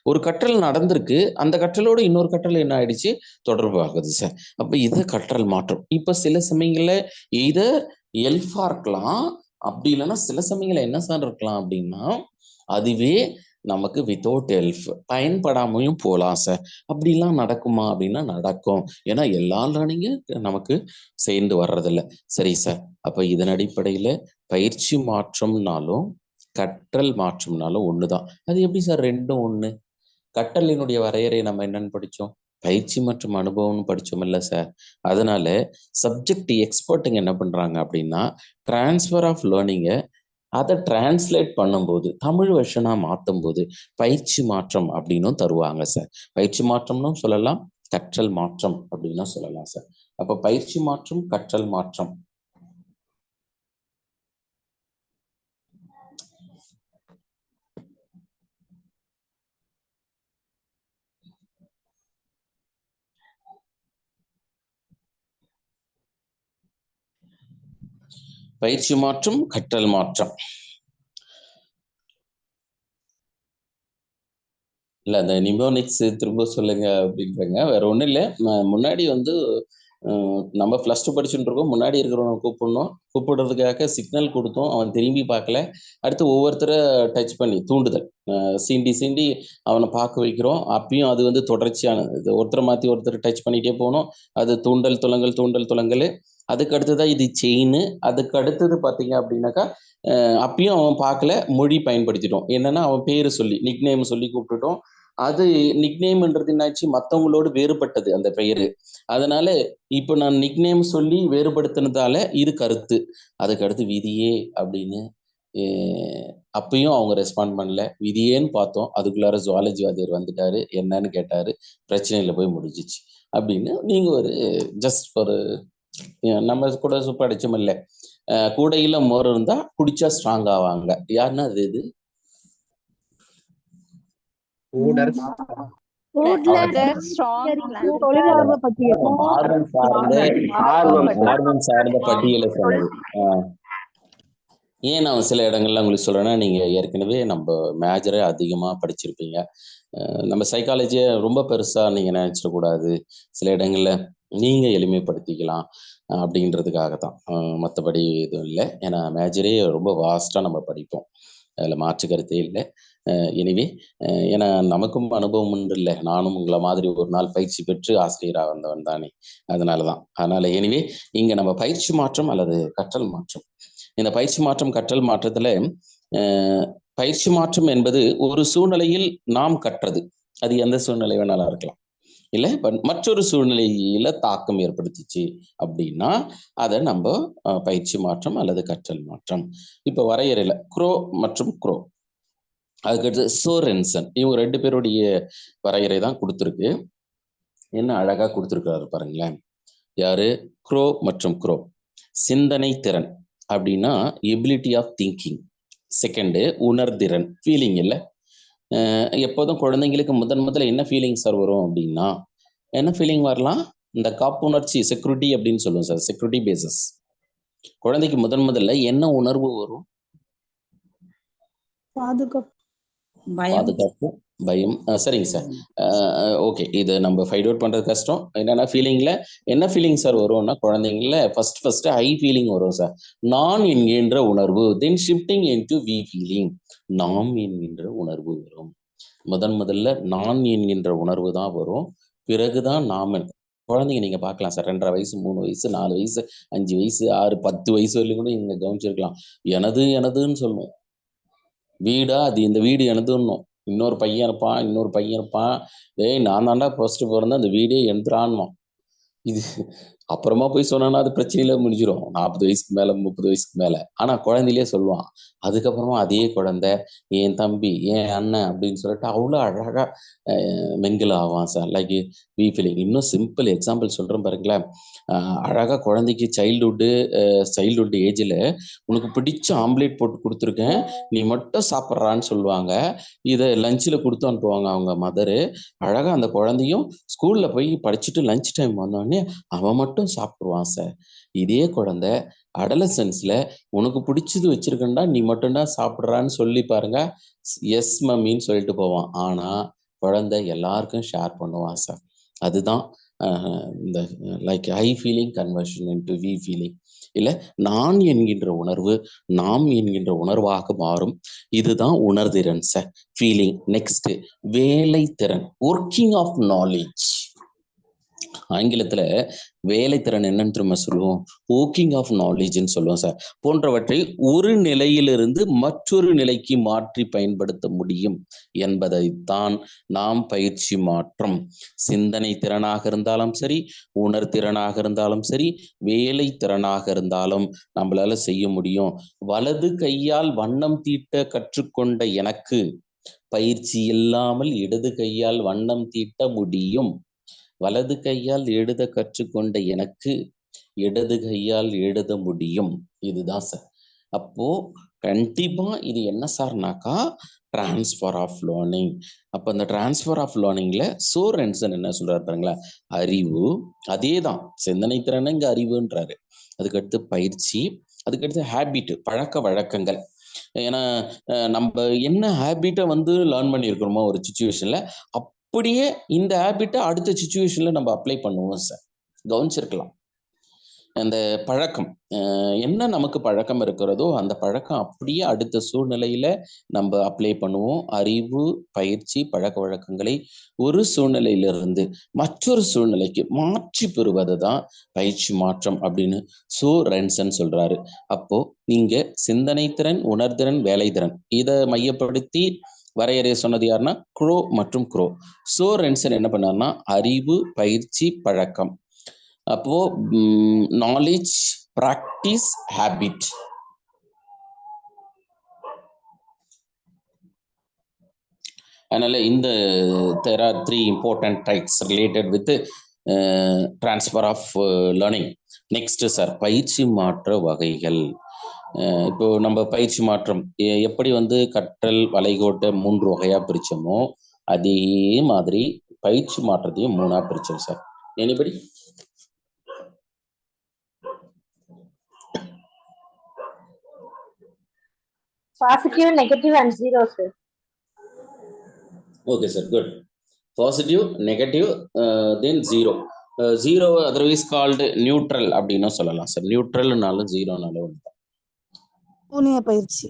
S1: ஒரு கற்றல் நடந்திருக்கு, அந்த கற்றலோட இன்னொரு கற்றல் என்ன ஆயிடுச்சு, தொடர்பு ஆகுது சார். அப்ப இது கற்றல் மாற்றம். இப்ப சில சமயங்கள்ல எய்தர் எல்ஃபா இருக்கலாம், அப்படி இல்லைன்னா சில சமயங்கள்ல என்ன சார் இருக்கலாம் அப்படின்னா அதுவே நமக்கு வித்தவுட் எல்ஃப் பயன்படாமையும் போகலாம் சார். அப்படிலாம் நடக்குமா அப்படின்னா நடக்கும். ஏன்னா எல்லா லேர்னிங்கும் நமக்கு சேர்ந்து வர்றதில்ல. சரி சார், அப்ப இதன் அடிப்படையில பயிற்சி மாற்றம்னாலும் கற்றல் மாற்றம்னாலும் ஒண்ணுதான். அது எப்படி சார் ரெண்டும் ஒண்ணு? கற்றலினுடைய வரையறை நம்ம என்னன்னு படிச்சோம், பயிற்சி மற்றும் அனுபவம்னு படிச்சோம் இல்ல சார். அதனால சப்ஜெக்ட் எக்ஸ்பர்ட்டுங்க என்ன பண்றாங்க அப்படின்னா டிரான்ஸ்ஃபர் ஆஃப் லேர்னிங்கை அதை டிரான்ஸ்லேட் பண்ணும்போது தமிழ் வெர்ஷனா மாற்றும் போது பயிற்சி மாற்றம் அப்படின்னும் தருவாங்க சார். பயிற்சி மாற்றம்னும் சொல்லலாம், கற்றல் மாற்றம் அப்படின்னும் சொல்லலாம் சார். அப்ப பயிற்சி மாற்றம், கற்றல் மாற்றம். பயிற்சி மாற்றம், கற்றல் மாற்றம். இல்லை அந்த நிமோனிக்ஸ் திரும்ப சொல்லுங்க அப்படின்றாங்க. வேற ஒன்றும் இல்லை, முன்னாடி வந்து நம்ம ப்ளஸ் டூ படிச்சுட்டு இருக்கோம், முன்னாடி இருக்கிறவனை கூப்பிடுறதுக்காக சிக்னல் கொடுத்தோம், அவன் திரும்பி பார்க்கல. அடுத்து ஒவ்வொருத்தரை டச் பண்ணி தூண்டுதல், சீண்டி அவனை பார்க்க வைக்கிறோம். அப்பயும் அது வந்து தொடர்ச்சியானது, இது ஒருத்தரை மாற்றி ஒருத்தர் டச் பண்ணிகிட்டே போகணும். அது தூண்டல் துலங்கல். அதுக்கு அடுத்ததான் இது செயின். அதுக்கு அடுத்தது பார்த்தீங்க அப்படின்னாக்கா அப்பயும் அவன் பார்க்கல, மொழி பயன்படுத்திட்டோம். என்னன்னா அவன் பேரு சொல்லி நிக்நேம் சொல்லி கூப்பிட்டுட்டோம். அது நிக்நேம்ன்றது என்னாச்சு, மற்றவங்களோடு வேறுபட்டது அந்த பெயரு. அதனால இப்போ நான் நிக்நேம் சொல்லி வேறுபடுத்தினதால இது கருத்து. அதுக்கு அடுத்து விதியே அப்படின்னு அப்பயும் அவங்க ரெஸ்பாண்ட் பண்ணல. விதியேன்னு பார்த்தோம், அதுக்குள்ளார ஜுவாலஜி வாத்தியார் வந்துட்டாரு, என்னன்னு கேட்டாரு, பிரச்சனையில் போய் முடிஞ்சிச்சு அப்படின்னு. நீங்க ஒரு ஜஸ்ட் ஒரு நம்ம கூட சூப்பர் அடிச்சோம் இல்லை, கூடையில மோர் இருந்தா குடிச்சா ஸ்ட்ராங் ஆவாங்க. யாருன்னா அது இது ஆர்வம் சார்ந்த பட்டியலை சொன்னது. ஏன் நான் சில இடங்கள்ல உங்களுக்கு சொல்றேன்னா, நீங்க ஏற்கனவே நம்ம மேஜரை அதிகமா படிச்சிருப்பீங்க. நம்ம சைக்காலஜியை ரொம்ப பெருசா நீங்க நினைச்சிடக்கூடாது. சில இடங்கள்ல நீங்க எளிமைப்படுத்திக்கலாம் அப்படின்றதுக்காக தான், மற்றபடி எதுவும் இல்லை. ஏன்னா மேஜரே ரொம்ப வாஸ்டா நம்ம படிப்போம், அதில் மாற்று கருத்தே இல்லை. எனவே ஏன்னா நமக்கும் அனுபவம் உண்டு இல்லை, நானும் உங்களை மாதிரி ஒரு நாள் பயிற்சி பெற்று ஆசிரியராக வந்தவன் தானே. அதனால எனிவே இங்க நம்ம பயிற்சி மாற்றம் அல்லது கற்றல் மாற்றம், இந்த பயிற்சி மாற்றம் கற்றல் மாற்றத்துல பயிற்சி மாற்றம் என்பது ஒரு சூழ்நிலையில் நாம் கற்றது, அது எந்த சூழ்நிலை வேணாலும் இருக்கலாம், இல்லை மற்றொரு சூழ்நிலையில தாக்கம் ஏற்படுத்திச்சு அப்படின்னா அதை நம்ம பயிற்சி மாற்றம் அல்லது கற்றல் மாற்றம். இப்போ வரையறையில க்ரோ மற்றும் க்ரோ, அதுக்கடுத்து சோரென்சன், இவங்க 2 பேருடைய வரையறை தான் கொடுத்துருக்கு. என்ன அழகா கொடுத்துருக்காரு பாருங்களேன். யாரு? க்ரோ மற்றும் க்ரோ. சிந்தனை திறன் அப்படின்னா எபிலிட்டி ஆஃப் திங்கிங். செகண்டு உணர்திறன், ஃபீலிங் இல்லை. எப்போதும் குழந்தைங்களுக்கு முதல்ல என்ன ஃபீலிங் சார் வரும் அப்படின்னா, என்ன ஃபீலிங் வரலாம்? இந்த காப்புணர்ச்சி, செக்யூரிட்டி அப்படின்னு சொல்லுவோம் சார், செக்யூரிட்டி பேசஸ். குழந்தைக்கு முதல்ல என்ன உணர்வு வரும்? பாதுகாப்பு, பயம். சரிங்க சார், ஓகே. இது நம்ம ஃபைண்ட் அவுட் பண்றது கஷ்டம். என்னன்னா ஃபீலிங்ல என்ன ஃபீலிங் சார் வரும்னா, குழந்தைங்கள ஃபர்ஸ்ட் ஐ ஃபீலிங் வரும் சார், நான் என்கின்ற உணர்வு. தென் ஷிஃப்டிங் இன்டு வி ஃபீலிங், நாம் என்கின்ற உணர்வு வரும். முதல்ல நான் என்கின்ற உணர்வு தான் வரும், பிறகுதான் நாம. குழந்தைங்க நீங்க பார்க்கலாம் சார், 2.5 வயசு, 3 வயசு, 4 வயசு, 5 வயசு, 6, 10 வயசு வரையும் கூட நீங்க கவனிச்சிருக்கலாம். எனதுன்னு சொல்லுவோம். வீடா, அது இந்த வீடு எனதுன்னும். இன்னொரு பையன் இருப்பான், டேய் நான் தாண்டா ஃபர்ஸ்ட் பிறந்தேன், அந்த வீடே எனதுறான்னும். இது அப்புறமா போய் சொன்னா அது பிரச்சனையில முடிஞ்சிடும், 40 வயசுக்கு மேல, 30 வயசுக்கு மேல. ஆனா குழந்தையிலே சொல்லுவான். அதுக்கப்புறமா அதே குழந்தை என் தம்பி, என் அண்ணன் அப்படின்னு சொல்லிட்டு அவ்வளோ அழகா மெங்கில் ஆவான் சார், லைக் வி ஃபீலிங். இன்னும் சிம்பிள் எக்ஸாம்பிள் சொல்றேன் பாருங்களேன். அழகா குழந்தைக்கு சைல்டுஹுட் ஏஜில் உனக்கு பிடிச்ச ஆம்லேட் போட்டு கொடுத்துருக்கேன், நீ மட்டும் சாப்பிட்றான்னு சொல்லுவாங்க. இதை லஞ்சில் கொடுத்து அனுப்புவாங்க அவங்க மதரு. அழகா அந்த குழந்தையும் ஸ்கூல்ல போய் படிச்சுட்டு லஞ்ச் டைம் வந்தோடனே அவன் மட்டும் சாப்பிடுவான் சார். இதே குழந்தை அடலசன்ஸ்ல உனக்கு பிடிச்சது வச்சிருக்கா, நீ மட்டும்தான் சாப்பிட்றான்னு சொல்லி பாருங்க, எஸ் மம்மின்னு சொல்லிட்டு போவான். ஆனா குழந்தை எல்லாருக்கும் ஷேர் பண்ணுவான் சார். அதுதான் இந்த like I feeling conversion into we feeling. இல்லை, நான் என்கின்ற உணர்வு நாம் என்கின்ற உணர்வாக மாறும். இதுதான் உணர்திறன் சார், ஃபீலிங். நெக்ஸ்ட் வேலைத்திறன், ஒர்க்கிங் ஆஃப் நாலேஜ். ஆங்கிலத்துல வேலைத்திறன் என்னன்னு திரும்ப சொல்லுவோம், ஒர்க்கிங் ஆஃப் நாலேஜ்ன்னு சொல்லுவோம் சார். போன்றவற்றை ஒரு நிலையிலிருந்து மற்றொரு நிலைக்கு மாற்றி பயன்படுத்த முடியும் என்பதைத்தான் நாம் பயிற்சி மாற்றம். சிந்தனை திறனாக இருந்தாலும் சரி, உணர்திறனாக இருந்தாலும் சரி, வேலை திறனாக இருந்தாலும் நம்மளால செய்ய முடியும். வலது கையால் வண்ணம் தீட்ட கற்றுக்கொண்ட எனக்கு பயிற்சி இல்லாமல் இடது கையால் வண்ணம் தீட்ட முடியும். வலது கையால் எழுத கற்றுக்கொண்ட எனக்கு இடது கையால் எழுத முடியும். இதுதான் சார். அப்போ கண்டிப்பா இது என்ன சார்னாக்கா டிரான்ஸ்ஃபர் ஆஃப் லேர்னிங். அப்போ அந்த டிரான்ஸ்ஃபர் ஆஃப் லேர்னிங்ல சோரென்சன் என்ன சொல்றாரு பாருங்களா, அறிவு. அதே தான் சிந்தனை திறன், இங்க அறிவுன்றாரு. அதுக்கடுத்து பயிற்சி, அதுக்கடுத்து ஹேபிட், பழக்க வழக்கங்கள். ஏன்னா நம்ம என்ன ஹேபிட்டை லேர்ன் பண்ணியிருக்கிறோமோ ஒரு சுச்சுவேஷன்ல, அப்படியே இந்த ஹேபிட்டை அடுத்த சுச்சுவேஷன்ல நம்ம அப்ளை பண்ணுவோம் சார். கவனிச்சிருக்கலாம். அந்த பழக்கம் என்ன நமக்கு பழக்கம் இருக்கிறதோ அந்த பழக்கம் அப்படியே அடுத்த சூழ்நிலையில நம்ம அப்ளை பண்ணுவோம். அறிவு, பயிற்சி, பழக்க வழக்கங்களை ஒரு சூழ்நிலையிலிருந்து மற்றொரு சூழ்நிலைக்கு மாற்றி பெறுவது தான் பயிற்சி மாற்றம் அப்படின்னு ரென்சன் சொல்றாரு. அப்போ நீங்க சிந்தனை திறன், உணர்திறன், வேலைத்திறன் இதை மையப்படுத்தி வரையறைய சொன்னது யாருன்னா க்ரோ மற்றும் க்ரோ. ரென்சன் என்ன பண்ணாருன்னா அறிவு, பயிற்சி, பழக்கம். அப்போ நாலேஜ், ப்ராக்டிஸ், ஹேபிட். அதனால இந்த there are 3 important types related with transfer of learning. Next sir பயிற்சி மாற்ற வகைகள். இப்போ நம்ம பயிற்சி மாற்றம் எப்படி வந்து கற்றல் வளைகோட்டை 3 வகையா பிரிச்சோமோ அதே மாதிரி பயிற்சி மாற்றத்தையும் 3ஆ பிரிச்சோம் sir. Anybody?
S8: Positive, negative, and zero, sir.
S1: Okay, sir. Good. Positive, negative, then zero. Zero otherwise called neutral அப்படின்னா சொல்லலாம் சார். நியூட்ரல்னாலும் ஜீரோனாலும்
S9: சூனிய பயிற்சி.